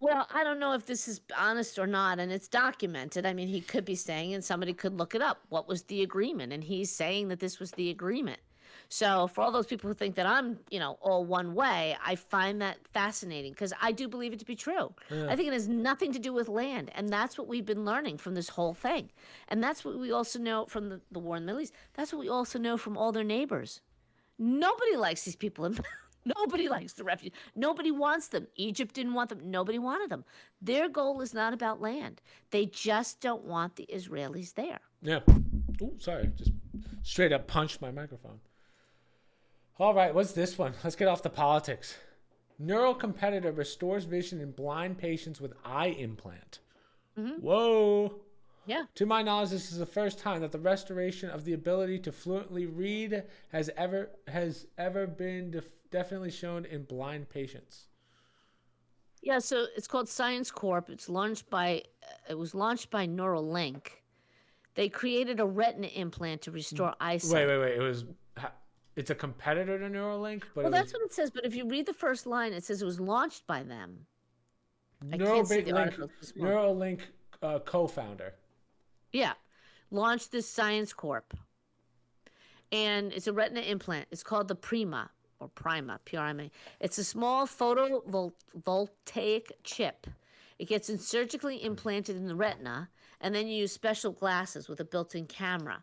Well, I don't know if this is honest or not, and it's documented. I mean, he could be saying, and somebody could look it up, what was the agreement? And he's saying that this was the agreement. So for all those people who think that I'm, all one way, I find that fascinating because I do believe it to be true. Yeah. I think it has nothing to do with land. And that's what we've been learning from this whole thing. And that's what we also know from the war in the Middle East. That's what we also know from all their neighbors. Nobody likes these people. Nobody likes the refugees. Nobody wants them. Egypt didn't want them. Nobody wanted them. Their goal is not about land. They just don't want the Israelis there. Yeah. Oh, sorry. Just straight up punched my microphone. All right, what's this one? Let's get off the politics. Neural competitor restores vision in blind patients with eye implant. Mm-hmm. Whoa. Yeah. To my knowledge, this is the first time that the restoration of the ability to fluently read has ever been definitely shown in blind patients. Yeah, so it's called Science Corp. It was launched by Neuralink. They created a retina implant to restore eyesight. Wait. It's a competitor to Neuralink, but that's what it says. But if you read the first line, it says it was launched by them. I can't see the article. Neuralink co-founder. Yeah, launched this Science Corp, and it's a retina implant. It's called the Prima, P-R-I-M-A. It's a small photovoltaic chip. It gets surgically implanted in the retina, and then you use special glasses with a built-in camera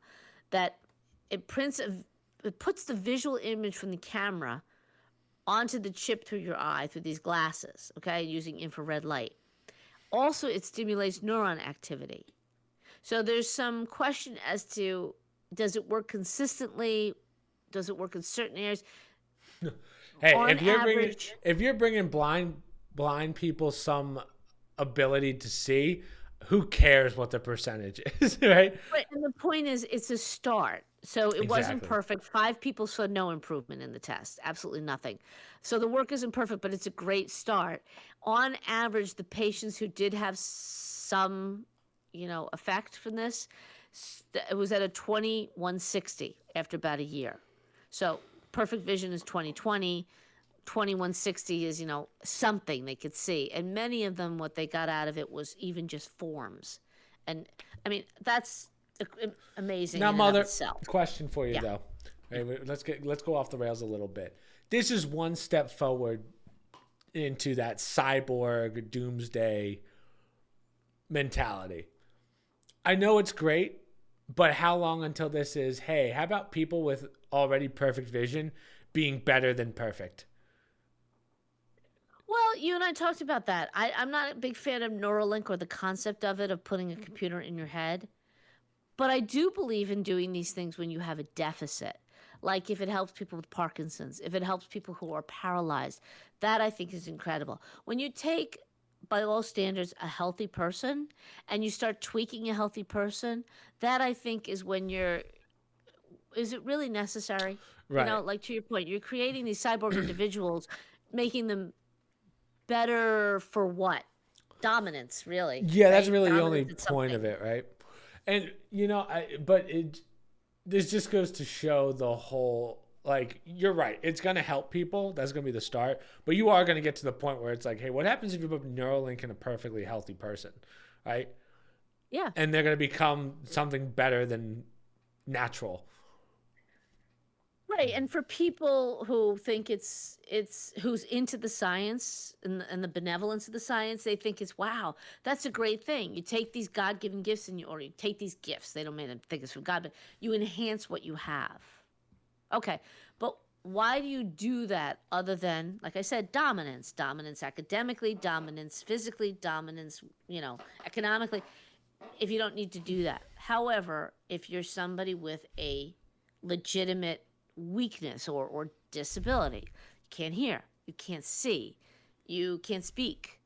that it puts the visual image from the camera onto the chip through your eye through these glasses, okay, using infrared light. Also, it stimulates neuron activity. So there's some question as to, does it work consistently? Does it work in certain areas? Hey, if you're bringing blind people some ability to see, who cares what the percentage is, right? But and the point is, it's a start. So it wasn't perfect. 5 people saw no improvement in the test. Absolutely nothing. So the work isn't perfect, but it's a great start. On average, the patients who did have some, effect from this, it was at a 2160 after about a year. So perfect vision is 20/20. 2160 is, something they could see. And many of them, what they got out of it was even just forms. And, I mean, that's amazing. Now, Mother, question for you though. Right, let's go off the rails a little bit. This is one step forward into that cyborg doomsday mentality. I know it's great, but how long until this is, hey, how about people with already perfect vision being better than perfect? Well, you and I talked about that. I'm not a big fan of Neuralink or the concept of it, of putting a computer in your head. But I do believe in doing these things when you have a deficit. Like if it helps people with Parkinson's, if it helps people who are paralyzed, that I think is incredible. When you take, by all standards, a healthy person and you start tweaking a healthy person, that I think is when is it really necessary? Right. Like to your point, you're creating these cyborg individuals, making them better for what? Dominance, really. Yeah, that's really the only point of it, right? And, this just goes to show the whole, like, you're right. It's going to help people. That's going to be the start. But you are going to get to the point where it's like, hey, what happens if you put Neuralink in a perfectly healthy person, right? Yeah. And they're going to become something better than natural. Right, and for people who think it's who's into the science and the benevolence of the science, they think it's, wow, that's a great thing. You take these God-given gifts or you take these gifts. They don't make them think it's from God, but you enhance what you have. Okay, but why do you do that other than, like I said, dominance? Dominance academically, dominance physically, dominance, economically, if you don't need to do that. However, if you're somebody with a legitimate weakness or disability, you can't hear, you can't see, you can't speak,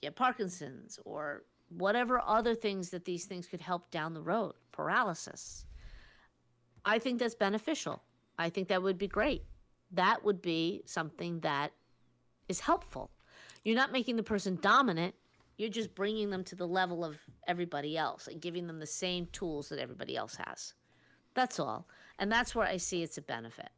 you have Parkinson's, or whatever other things that these things could help down the road, paralysis, I think that's beneficial. I think that would be great. That would be something that is helpful. You're not making the person dominant. You're just bringing them to the level of everybody else and giving them the same tools that everybody else has. That's all. And that's where I see it's a benefit.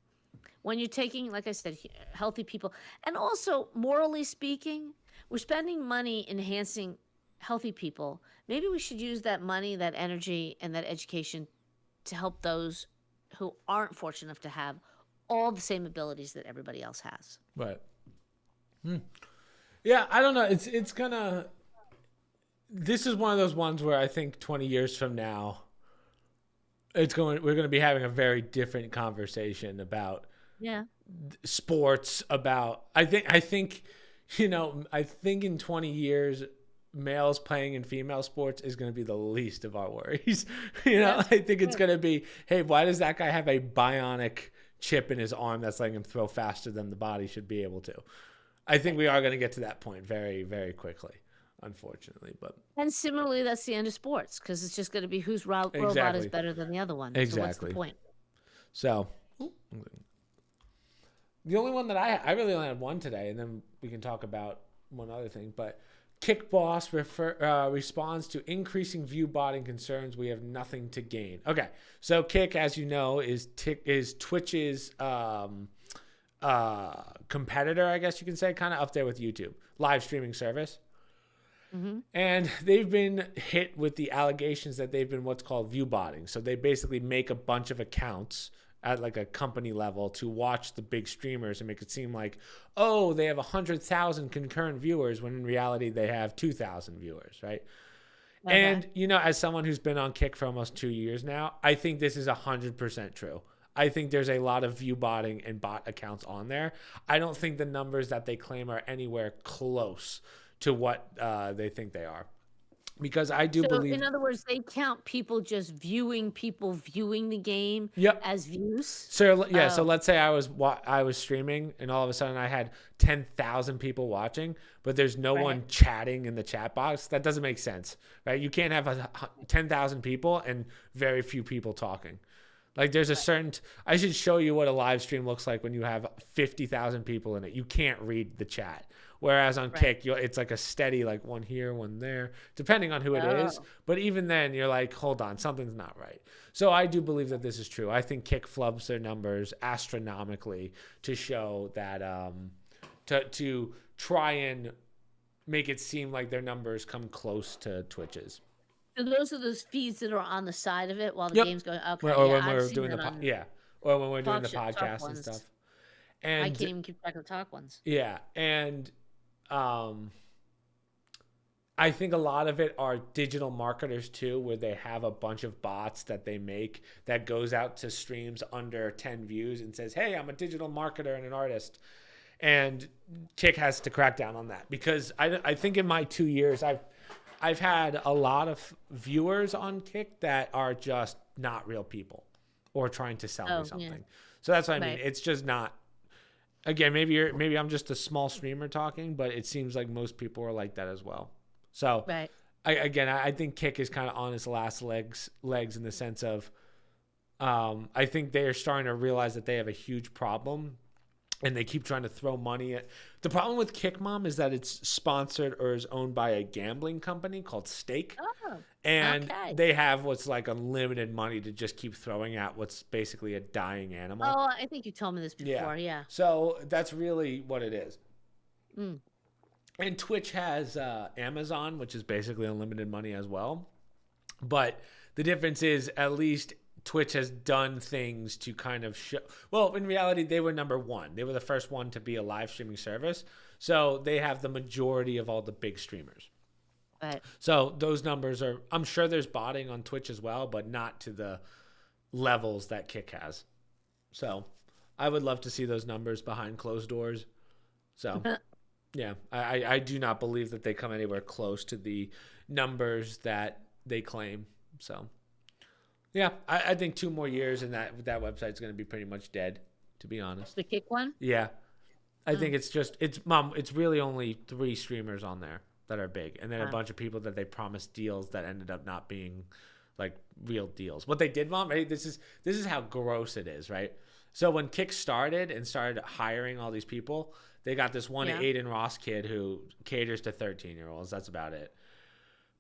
When you're taking, like I said, healthy people, and also morally speaking, we're spending money enhancing healthy people. Maybe we should use that money, that energy, and that education to help those who aren't fortunate enough to have all the same abilities that everybody else has. Right. Yeah, I don't know. It's gonna. This is one of those ones where I think 20 years from now, we're going to be having a very different conversation about sports. I think in 20 years, males playing in female sports is going to be the least of our worries. I think it's going to be, hey, why does that guy have a bionic chip in his arm that's letting him throw faster than the body should be able to? I think we are going to get to that point very, very quickly, unfortunately. And similarly, that's the end of sports, because it's just going to be whose robot is better than the other one. Exactly. So what's the point? So the only one that I really only had one today, and then we can talk about one other thing, but Kick Boss responds to increasing view botting concerns. We have nothing to gain. Okay, so Kick, as you know, is Twitch's competitor, I guess you can say, kind of up there with YouTube, live streaming service. Mm-hmm. And they've been hit with the allegations that they've been what's called view botting. So they basically make a bunch of accounts at like a company level to watch the big streamers and make it seem like, oh, they have 100,000 concurrent viewers, when in reality they have 2,000 viewers, right? Okay. And, as someone who's been on Kick for almost 2 years now, I think this is 100% true. I think there's a lot of view botting and bot accounts on there. I don't think the numbers that they claim are anywhere close to what they think they are. Because I do believe... in other words, they count people just viewing the game as views? So let's say I was streaming and all of a sudden I had 10,000 people watching, but there's no one chatting in the chat box. That doesn't make sense, right? You can't have 10,000 people and very few people talking. Like there's a certain... I should show you what a live stream looks like when you have 50,000 people in it. You can't read the chat. Whereas on Kick, it's like a steady, like one here, one there, depending on who it is. But even then, you're like, hold on, something's not right. So I do believe that this is true. I think Kick flubs their numbers astronomically to show that, to try and make it seem like their numbers come close to Twitch's. So those are those feeds that are on the side of it while the game's going. Okay, or when we're doing or when we're doing the podcast and stuff. And I can't even keep track of the talk ones. Yeah, and I think a lot of it are digital marketers too, where they have a bunch of bots that they make that goes out to streams under 10 views and says, hey, I'm a digital marketer and an artist. And Kick has to crack down on that, because I think in my 2 years, I've had a lot of viewers on Kick that are just not real people or trying to sell me something. Yeah. So that's what I mean. It's just not. Again, maybe I'm just a small streamer talking, but it seems like most people are like that as well. So I think Kick is kind of on its last legs in the sense of I think they are starting to realize that they have a huge problem, and they keep trying to throw money at. The problem with Kick Mom is that it's sponsored or is owned by a gambling company called Stake. Oh, and they have what's like unlimited money to just keep throwing at what's basically a dying animal. Oh, I think you told me this before, yeah. So that's really what it is. Mm. And Twitch has Amazon, which is basically unlimited money as well. But the difference is, at least Twitch has done things to kind of show. Well, in reality, they were number one. They were the first one to be a live streaming service. So they have the majority of all the big streamers. Right. So those numbers are, I'm sure there's botting on Twitch as well, but not to the levels that Kick has. So, I would love to see those numbers behind closed doors. So, yeah, I do not believe that they come anywhere close to the numbers that they claim. So, yeah, I think 2 more years and that website's going to be pretty much dead, to be honest. The Kick one? Yeah. I think it's really only 3 streamers on there that are big, and then a bunch of people that they promised deals that ended up not being like real deals. What they did, Mom, right? This is how gross it is, right? So when Kick started and started hiring all these people, they got this one Aiden Ross kid who caters to 13-year-olds. That's about it.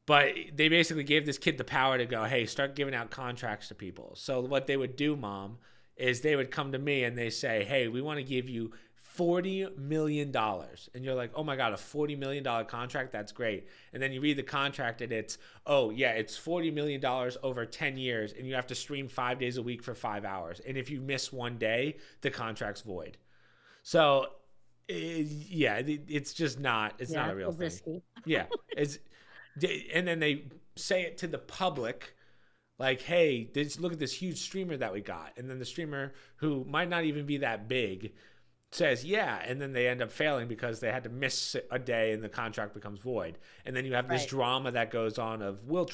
But they basically gave this kid the power to go, hey, start giving out contracts to people. So what they would do, Mom, is they would come to me and they say, hey, we want to give you $40 million. And you're like, oh my God, a $40 million contract? That's great. And then you read the contract and it's, oh yeah, it's $40 million over 10 years and you have to stream 5 days a week for 5 hours. And if you miss one day, the contract's void. So it's just not, it's not a real thing. Risky. Yeah. And then they say it to the public, like, hey, look at this huge streamer that we got. And then the streamer, who might not even be that big, says, yeah. And then they end up failing because they had to miss a day and the contract becomes void. And then you have this drama that goes on of, will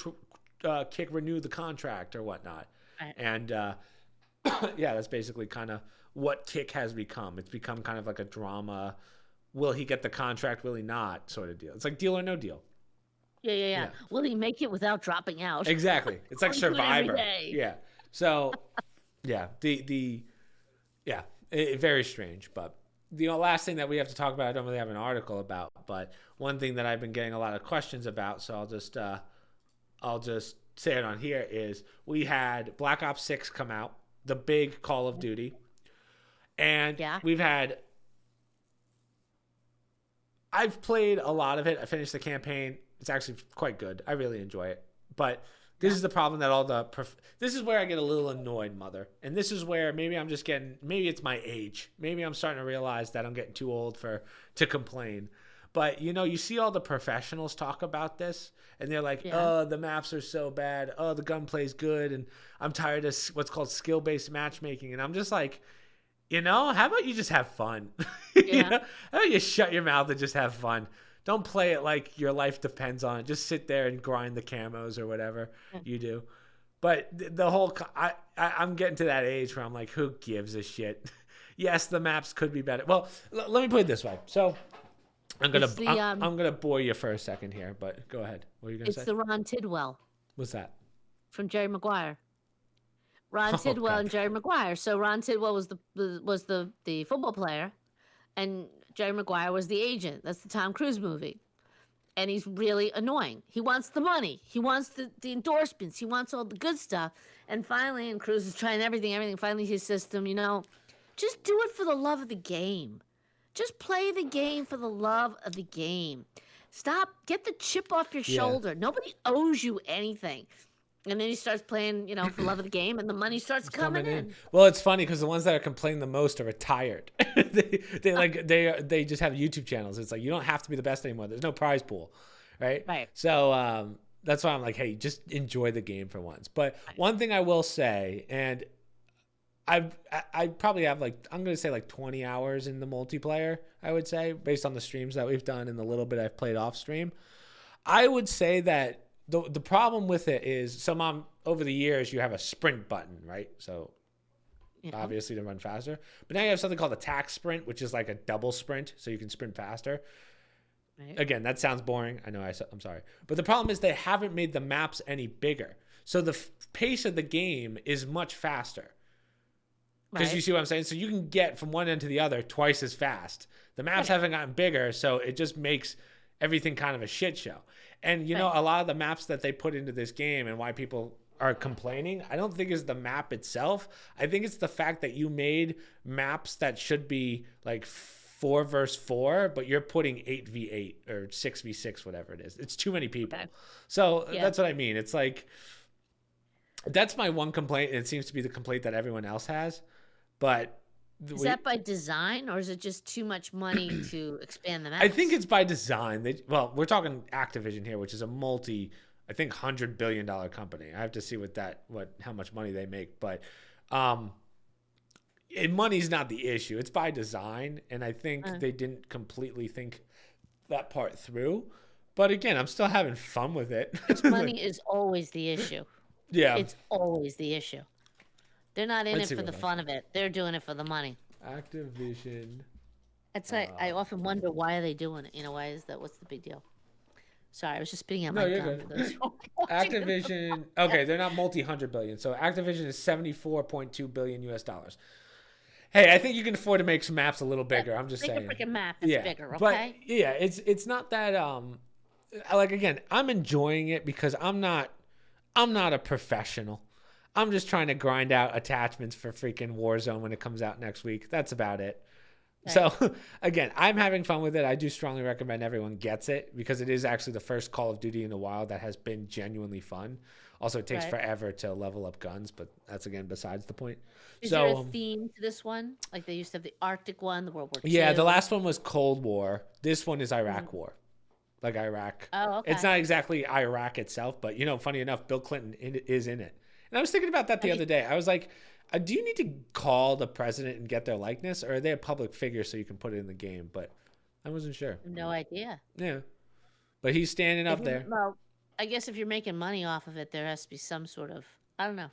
Kick renew the contract or whatnot? Right. And yeah, that's basically kind of what Kick has become. It's become kind of like a drama. Will he get the contract? Will he not? Sort of deal. It's like Deal or No Deal. Yeah. Will he make it without dropping out? Exactly. It's like Survivor. Yeah. So, yeah, very strange. But the last thing that we have to talk about, I don't really have an article about, but one thing that I've been getting a lot of questions about, so I'll just say it on here, is we had Black Ops 6 come out, the big Call of Duty, and I've played a lot of it. I finished the campaign. It's actually quite good. I really enjoy it. But this is the problem that this is where I get a little annoyed, Mother. And this is where maybe it's my age. Maybe I'm starting to realize that I'm getting too old to complain. But, you see all the professionals talk about this, and they're like, oh, the maps are so bad. Oh, the gunplay's good, and I'm tired of what's called skill-based matchmaking. And I'm just like, how about you just have fun? How about you shut your mouth and just have fun? Don't play it like your life depends on it. Just sit there and grind the camos or whatever you do. But the whole I'm getting to that age where I'm like, who gives a shit? Yes, the maps could be better. Well, let me put it this way. So I'm gonna bore you for a second here, but go ahead. What are you gonna say? It's the Ron Tidwell. What's that? From Jerry Maguire. Ron Tidwell and Jerry Maguire. So Ron Tidwell was the football player, and Jerry Maguire was the agent. That's the Tom Cruise movie. And he's really annoying. He wants the money. He wants the endorsements. He wants all the good stuff. And finally, and Cruise is trying everything. Finally, he says to him, just do it for the love of the game. Just play the game for the love of the game. Stop. Get the chip off your shoulder. Nobody owes you anything. And then he starts playing, for love of the game, and the money starts coming in. Well, it's funny because the ones that are complaining the most are retired. they just have YouTube channels. It's like, you don't have to be the best anymore. There's no prize pool, right? Right. So that's why I'm like, hey, just enjoy the game for once. But one thing I will say, and I probably have I'm going to say 20 hours in the multiplayer, I would say, based on the streams that we've done and the little bit I've played off stream. I would say that the problem with it is, so Mom, over the years, you have a sprint button, right? So obviously to run faster. But now you have something called attack sprint, which is like a double sprint, so you can sprint faster. Right. Again, that sounds boring. I know, I'm sorry. But the problem is they haven't made the maps any bigger. So the pace of the game is much faster. Because you see what I'm saying? So you can get from one end to the other twice as fast. The maps haven't gotten bigger, so it just makes everything kind of a shit show. And, a lot of the maps that they put into this game and why people are complaining, I don't think is the map itself. I think it's the fact that you made maps that should be 4 versus 4, but you're putting 8v8 or 6v6, whatever it is. It's too many people. Okay. So that's what I mean. It's like, that's my one complaint, and it seems to be the complaint that everyone else has. But is that by design, or is it just too much money to expand the maps? I think it's by design. We're talking Activision here, which is a $100 billion company. I have to see how much money they make. But money's not the issue. It's by design, and I think they didn't completely think that part through. But again, I'm still having fun with it. Money is always the issue. Yeah. It's always the issue. They're not in it for the fun of it. They're doing it for the money. Activision. It's like, I often wonder, why are they doing it? Why is that? What's the big deal? Sorry, I was just spitting out my gum. Activision. Okay, they're not multi-hundred billion. So Activision is $74.2 billion US. Hey, I think you can afford to make some maps a little bigger. I'm just saying. Make a freaking map that's bigger, okay? But yeah, it's not that like, again, I'm enjoying it because I'm not a professional. I'm just trying to grind out attachments for freaking Warzone when it comes out next week. That's about it. Right. So again, I'm having fun with it. I do strongly recommend everyone gets it because it is actually the first Call of Duty in the wild that has been genuinely fun. Also, it takes forever to level up guns, but that's, again, besides the point. Is there a theme to this one? Like they used to have the Arctic one, the World War II? Yeah, the last one was Cold War. This one is Iraq War. Like Iraq. Oh, okay. It's not exactly Iraq itself, but, funny enough, Bill Clinton is in it. And I was thinking about that the other day. I was like, do you need to call the president and get their likeness, or are they a public figure so you can put it in the game? But I wasn't sure. No idea. Yeah. But he's standing up there. Well, I guess if you're making money off of it, there has to be some sort of, I don't know.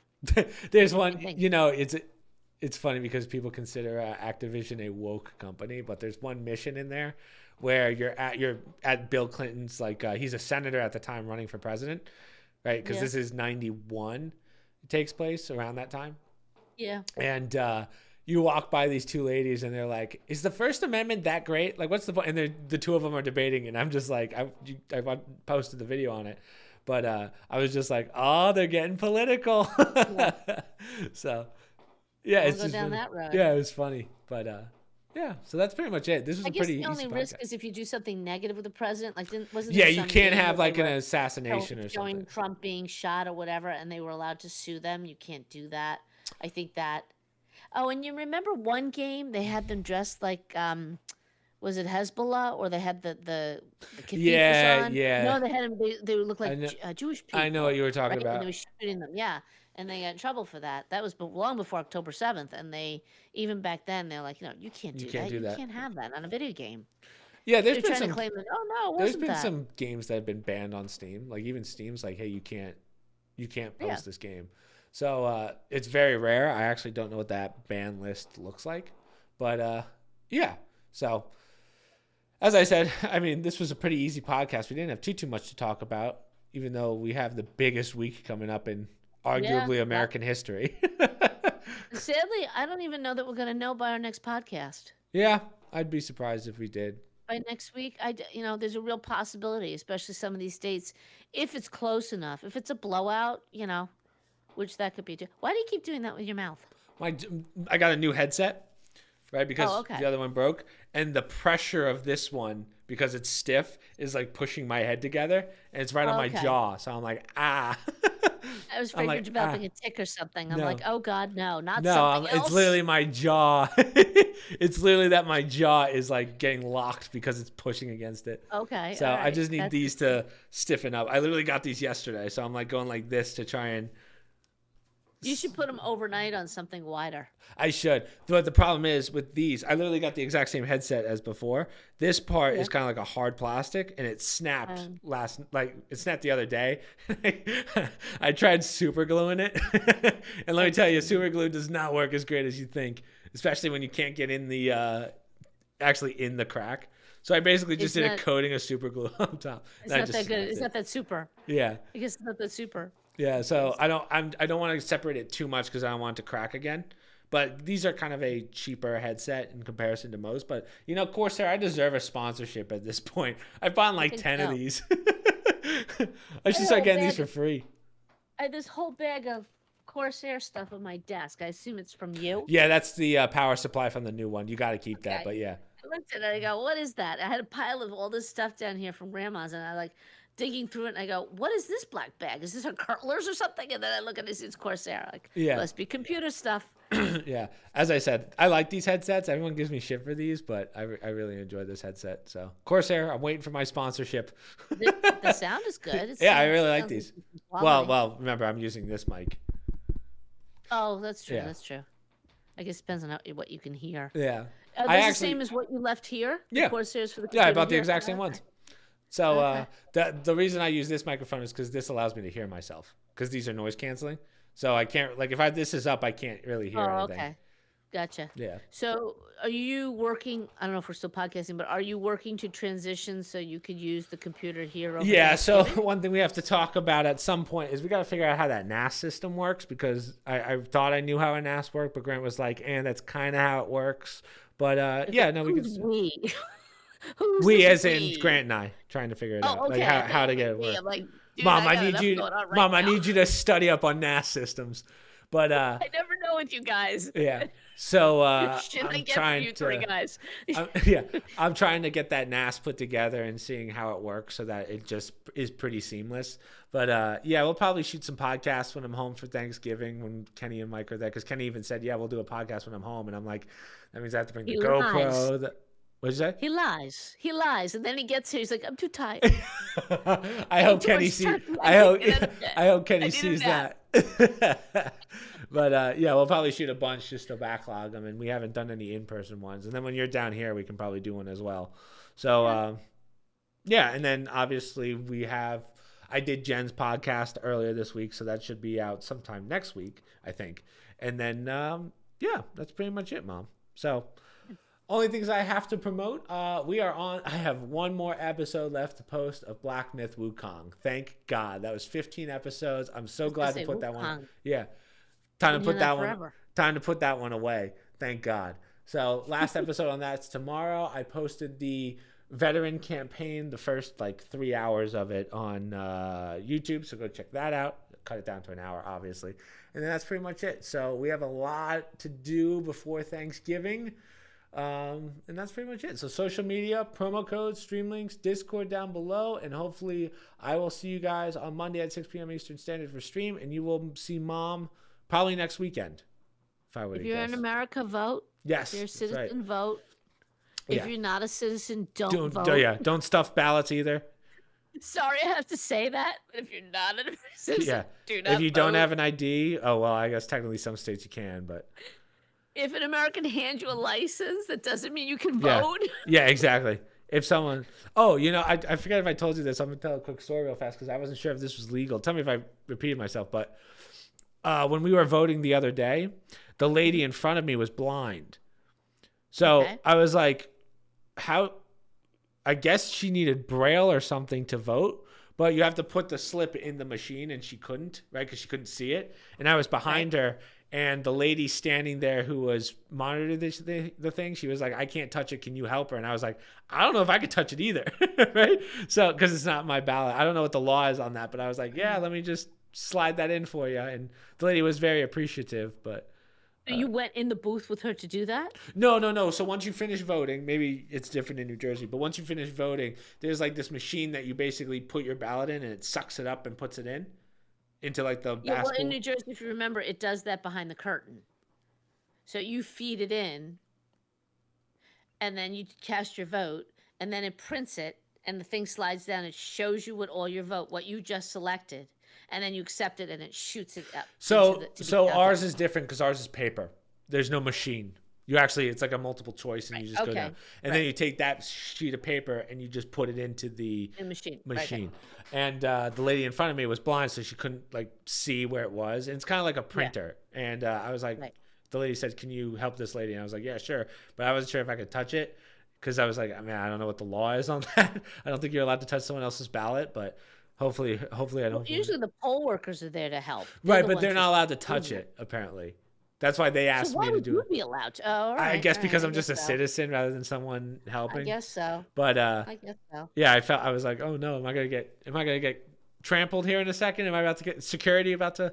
There's one, it's funny because people consider Activision a woke company, but there's one mission in there where you're at Bill Clinton's, like, he's a senator at the time running for president, right? Because this is 91. It takes place around that time. Yeah. And you walk by these two ladies and they're like, is the First Amendment that great? Like, what's the point? And the two of them are debating, and I'm just like, I posted the video on it, but I was just like, oh, they're getting political. Yeah. So yeah, it's go down that road. Yeah, it was funny, but yeah, so that's pretty much it. This was a pretty easy podcast. I guess the only risk is if you do something negative with the president, like wasn't yeah, you can't have like an assassination or something. Showing Trump being shot or whatever, and they were allowed to sue them. You can't do that. I think that. Oh, and you remember one game they had them dressed like was it Hezbollah, or they had the kefifas on? Yeah. No, they had them. They would look like Jewish people. I know what you were talking about. And they were shooting them. Yeah. And they got in trouble for that. That was long before October 7th. And even back then, they're like, you can't do that. You can't have that on a video game. Yeah, there's been some. To claim that, there's been some games that have been banned on Steam. Like even Steam's like, hey, you can't post this game. So it's very rare. I actually don't know what that ban list looks like, but yeah. So as I said, I mean, this was a pretty easy podcast. We didn't have too much to talk about, even though we have the biggest week coming up in arguably American history. Sadly, I don't even know that we're going to know by our next podcast. Yeah, I'd be surprised if we did. By next week, there's a real possibility, especially some of these states, if it's close enough. If it's a blowout, which that could be too. Why do you keep doing that with your mouth? I got a new headset, right? Because the other one broke, and the pressure of this one, because it's stiff, is like pushing my head together, and it's right on my jaw. So I'm like, ah. I was afraid you're developing a tick or something. I'm like, oh God, no, not something else. It's literally my jaw. It's literally that my jaw is like getting locked because it's pushing against it. Okay. So I just need these to stiffen up. I literally got these yesterday, so I'm like going like this to try and. You should put them overnight on something wider. I should. But the problem is with these, I literally got the exact same headset as before. This part is kind of like a hard plastic, and it snapped it snapped the other day. I tried super gluing it. And let me tell you, super glue does not work as great as you think, especially when you can't get in the actually in the crack. So I basically just did a coating of super glue on top. It's not that good. It's not that super. Yeah. I guess it's not that super. Yeah, so I don't want to separate it too much because I don't want it to crack again. But these are kind of a cheaper headset in comparison to most. But Corsair, I deserve a sponsorship at this point. I've bought like 10 of these. I should start getting these for free. I had this whole bag of Corsair stuff on my desk. I assume it's from you. Yeah, that's the power supply from the new one. You got to keep that, but yeah. I looked at it and I go, what is that? I had a pile of all this stuff down here from Grandma's, and I digging through it, and I go, what is this black bag? Is this her curlers or something? And then I look at it, it's Corsair. Must be computer stuff. Yeah. As I said, I like these headsets. Everyone gives me shit for these, but I really enjoy this headset. So Corsair, I'm waiting for my sponsorship. The sound is good. I really like these. Well, remember, I'm using this mic. Oh, that's true. Yeah. That's true. I guess it depends on what you can hear. Yeah. Are those the same as what you left here? Yeah. The Corsairs for the Yeah, I bought the here? exact same ones. So the reason I use this microphone is because this allows me to hear myself, because these are noise canceling. So I can't, like, if this is up, I can't really hear anything. Okay. Gotcha. Yeah. So are you working, I don't know if we're still podcasting, but are you working to transition so you could use the computer here? Yeah, so one thing we have to talk about at some point is we got to figure out how that NAS system works, because I thought I knew how a NAS worked, but Grant was like, and that's kind of how it works. But yeah, no, we can. We as in Grant and I trying to figure it out, okay. like how to get it work. Like, dude, Mom, I need you. Mom, I need you to study up on NAS systems. But I never know with you guys. Yeah. So I'm trying to, guys. I'm trying to get that NAS put together and seeing how it works so that it just is pretty seamless. But yeah, we'll probably shoot some podcasts when I'm home for Thanksgiving, when Kenny and Mike are there, because Kenny even said, yeah, we'll do a podcast when I'm home, and I'm like, that means I have to bring the GoPro. What'd you say? He lies, and then he gets here. He's like, I'm too tired. I hope Kenny sees. I hope Kenny sees that. But yeah, we'll probably shoot a bunch just to backlog them, and we haven't done any in-person ones. And then when you're down here, we can probably do one as well. So yeah, and then obviously I did Jen's podcast earlier this week, so that should be out sometime next week, I think. And then yeah, that's pretty much it, Mom. So. Only things I have to promote. I have one more episode left to post of Black Myth Wukong. Thank God. That was 15 episodes. I'm so glad to put that one. Yeah. Time to put that one away. Thank God. So last episode on that's tomorrow. I posted the veteran campaign, the first 3 hours of it on YouTube. So go check that out. Cut it down to an hour, obviously. And then that's pretty much it. So we have a lot to do before Thanksgiving. And that's pretty much it. So social media, promo codes, stream links, Discord down below, and hopefully I will see you guys on Monday at 6 p.m. Eastern Standard for stream, and you will see Mom probably next weekend. If you're in America, vote. Yes. If you're a citizen, vote. Yeah. If you're not a citizen, don't vote. Don't stuff ballots either. Sorry, I have to say that. But if you're not a citizen, do not If you vote. don't have an ID, oh well, I guess technically some states you can, but. If an American hands you a license, that doesn't mean you can vote. Yeah, exactly. If someone, I forget if I told you this. I'm gonna tell a quick story real fast because I wasn't sure if this was legal. Tell me if I repeated myself. But when we were voting the other day, the lady in front of me was blind. So I was like, how? I guess she needed Braille or something to vote. But you have to put the slip in the machine, and she couldn't, right? Because she couldn't see it. And I was behind her. And the lady standing there who was monitoring the thing, she was like, I can't touch it. Can you help her? And I was like, I don't know if I could touch it either. Right? So, because it's not my ballot. I don't know what the law is on that. But I was like, yeah, let me just slide that in for you. And the lady was very appreciative. But you went in the booth with her to do that? No. So once you finish voting, maybe it's different in New Jersey, but once you finish voting, there's this machine that you basically put your ballot in, and it sucks it up and puts it into the well, in New Jersey, if you remember, it does that behind the curtain. So you feed it in, and then you cast your vote, and then it prints it, and the thing slides down. It shows you what you just selected, and then you accept it, and it shoots it up. So ours is different because ours is paper. There's no machine. It's like a multiple choice, and you just go down. And then you take that sheet of paper and you just put it into the machine. Right. And the lady in front of me was blind, so she couldn't see where it was. And it's kind of like a printer. Yeah. And I was like, the lady said, can you help this lady? And I was like, yeah, sure. But I wasn't sure if I could touch it because I was like, I don't know what the law is on that. I don't think you're allowed to touch someone else's ballot, but hopefully I don't. Well, usually the poll workers are there to help. Right, but they're not allowed to touch it, apparently. That's why they asked me to do it. Why would you be allowed to? Oh, all right. I guess because I'm just a citizen rather than someone helping. I guess so. But I guess so. Yeah, I was like, oh no, am I gonna get trampled here in a second? Am I about to get security about to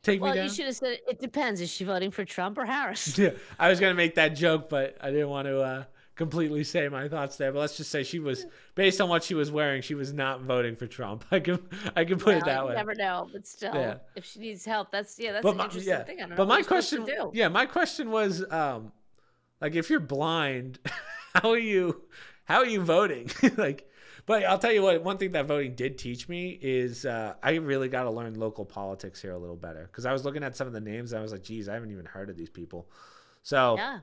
take me down? Well, you should have said it depends. Is she voting for Trump or Harris? Yeah, I was gonna make that joke, but I didn't want to completely say my thoughts there. But let's just say she was, based on what she was wearing, she was not voting for Trump. I can put it that way. You never know, but still, if she needs help, that's an interesting thing. I don't know. But my question was, if you're blind, how are you voting? But I'll tell you what, one thing that voting did teach me is I really got to learn local politics here a little better. Because I was looking at some of the names and I was like, geez, I haven't even heard of these people. So Yeah.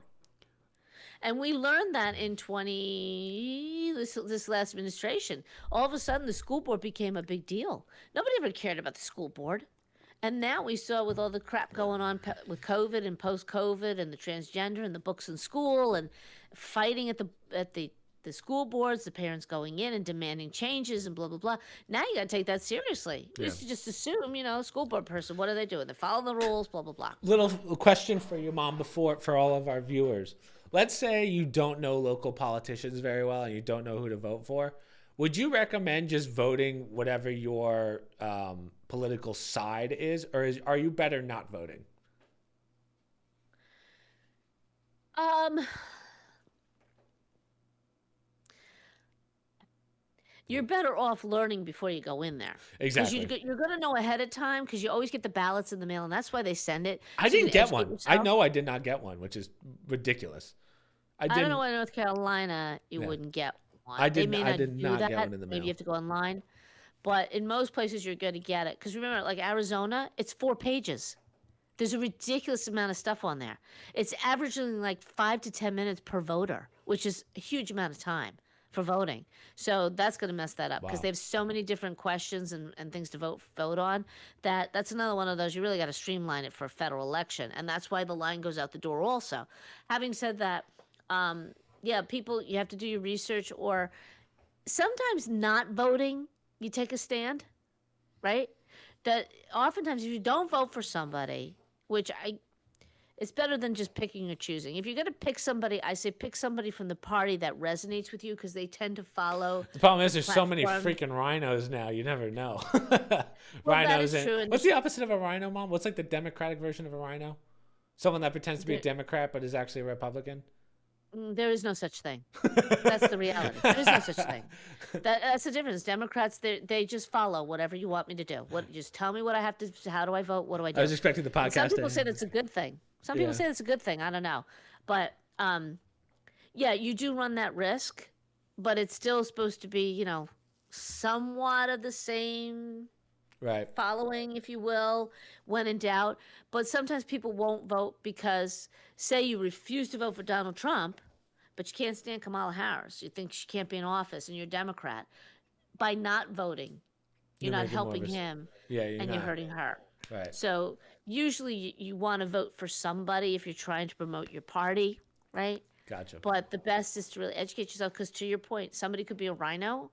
And we learned that in this last administration. All of a sudden, the school board became a big deal. Nobody ever cared about the school board. And now we saw with all the crap going on with COVID and post-COVID and the transgender and the books in school and fighting at the school boards, the parents going in and demanding changes and blah, blah, blah. Now you got to take that seriously. You used to just assume, school board person, what are they doing? They're following the rules, blah, blah, blah. Little question for you, Mom, for all of our viewers. Let's say you don't know local politicians very well and you don't know who to vote for. Would you recommend just voting whatever your political side is, or are you better not voting? You're better off learning before you go in there. Exactly. Because you're going to know ahead of time because you always get the ballots in the mail, and that's why they send it. I didn't get one. I know I did not get one, which is ridiculous. I don't know why in North Carolina you wouldn't get one. I did not get one in the mail. Maybe you have to go online. But in most places, you're going to get it. Because remember, like Arizona, it's 4 pages. There's a ridiculous amount of stuff on there. It's averaging like 5 to 10 minutes per voter, which is a huge amount of time for voting. So that's going to mess that up because they have so many different questions and things to vote on that's another one of those. You really got to streamline it for a federal election. And that's why the line goes out the door also. Having said that, people, you have to do your research, or sometimes not voting, you take a stand, right? That oftentimes if you don't vote for somebody, it's better than just picking or choosing. If you're going to pick somebody, I say pick somebody from the party that resonates with you because they tend to follow. The problem is there's so many freaking rhinos now. You never know. Rhinos. That is true. What's the opposite of a rhino, Mom? What's like the Democratic version of a rhino? Someone that pretends to be a Democrat but is actually a Republican? There is no such thing. That's the reality. There is no such thing. That's the difference. Democrats, they just follow whatever you want me to do. Just tell me what I have to. How do I vote? What do I do? I was expecting the podcast. Some people say that's a good thing. Some people say that's a good thing. I don't know, but you do run that risk, but it's still supposed to be, somewhat of the same. Right. Following, if you will, when in doubt. But sometimes people won't vote because, say you refuse to vote for Donald Trump, but you can't stand Kamala Harris. You think she can't be in office and you're a Democrat. By not voting, you're not helping him and you're hurting her. Right. So usually you want to vote for somebody if you're trying to promote your party, right? Gotcha. But the best is to really educate yourself because, to your point, somebody could be a rhino.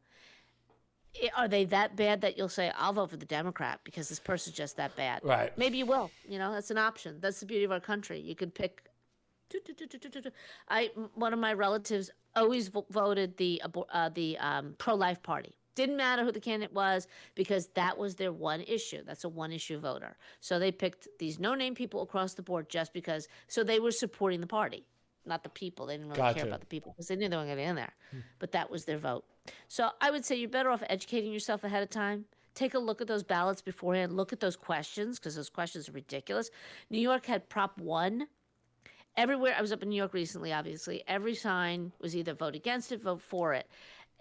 Are they that bad that you'll say, I'll vote for the Democrat because this person's just that bad? Right. Maybe you will. That's an option. That's the beauty of our country. You could pick. One of my relatives always voted the pro-life party. Didn't matter who the candidate was because that was their one issue. That's a one-issue voter. So they picked these no-name people across the board just because. So they were supporting the party, not the people. They didn't really care about the people because they knew they weren't going to get in there. But that was their vote. So I would say you're better off educating yourself ahead of time. Take a look at those ballots beforehand. Look at those questions because those questions are ridiculous. New York had Prop 1. Everywhere, I was up in New York recently, obviously. Every sign was either vote against it, vote for it.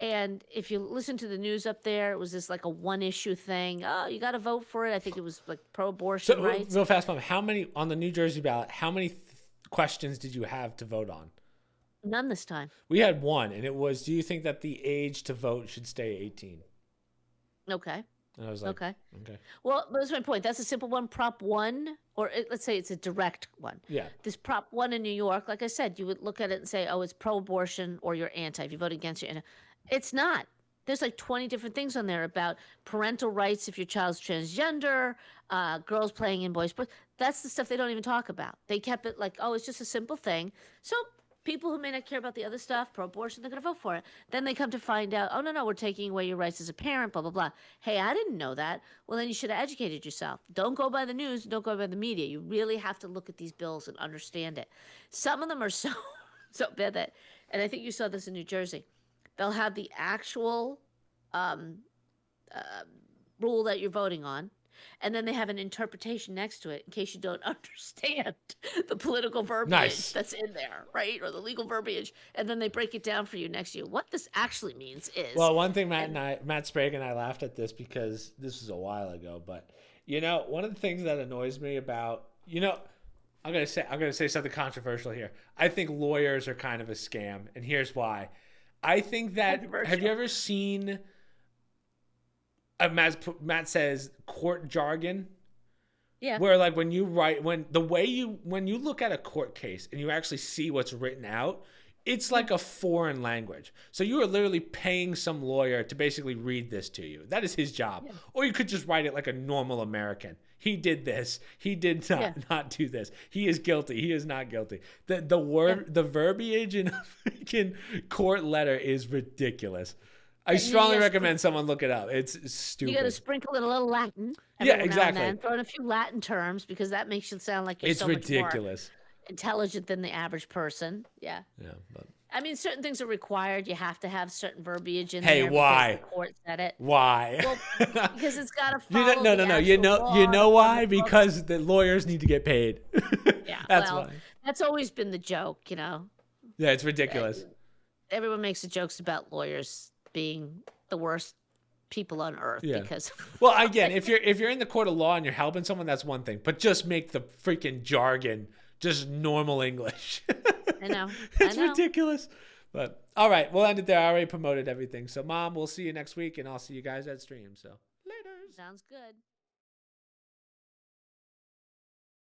And if you listen to the news up there, it was just like a one-issue thing. Oh, you got to vote for it. I think it was like pro-abortion rights. Real fast, Mom, how many, on the New Jersey ballot, how many questions did you have to vote on? None this time. We had one, and it was, do you think that the age to vote should stay 18? Okay. And I was like, okay. Well, that's my point. That's a simple one. Prop 1, or let's say it's a direct one. Yeah. This Prop 1 in New York, like I said, you would look at it and say, oh, it's pro-abortion or you're anti. If you vote against it. It's not. There's like 20 different things on there about parental rights if your child's transgender, girls playing in boys' sports. That's the stuff they don't even talk about. They kept it like, oh, it's just a simple thing. So people who may not care about the other stuff, pro-abortion, they're going to vote for it. Then they come to find out, oh, no, we're taking away your rights as a parent, blah, blah, blah. Hey, I didn't know that. Well, then you should have educated yourself. Don't go by the news. Don't go by the media. You really have to look at these bills and understand it. Some of them are so bad that, and I think you saw this in New Jersey, they'll have the actual rule that you're voting on. and then they have an interpretation next to it in case you don't understand the political verbiage Nice. that's in there, right? Or the legal verbiage, and then they break it down for you next to you. What this actually means is, Well, one thing Matt Sprague and I laughed at this because this was a while ago, but one of the things that annoys me about, I'm gonna say something controversial here. I think lawyers are kind of a scam, and here's why. I think that, have you ever seen Matt says court jargon? Yeah. Where like when you look at a court case and you actually see what's written out, it's like a foreign language. So you are literally paying some lawyer to basically read this to you. That is his job. Yeah. Or you could just write it like a normal American. He did this. He did not do this. He is guilty. He is not guilty. The verbiage in a freaking court letter is ridiculous. I strongly recommend someone look it up. It's stupid. You got to sprinkle in a little Latin. Exactly. Throw in a few Latin terms because that makes you sound like you're so ridiculous. Much more intelligent than the average person. Yeah. Yeah. But... I mean, certain things are required. You have to have certain verbiage in there. Hey, why? The court said it. Why? Well, because it's got to follow No. You know why? Because the lawyers need to get paid. Yeah. That's why. That's always been the joke, Yeah, it's ridiculous. Everyone makes the jokes about lawyers being the worst people on earth because well, again, if you're in the court of law and you're helping someone, that's one thing, but just make the freaking jargon just normal English. I know. It's ridiculous. But all right, we'll end it there. I already promoted everything. So Mom, we'll see you next week and I'll see you guys at stream. So later. Sounds good.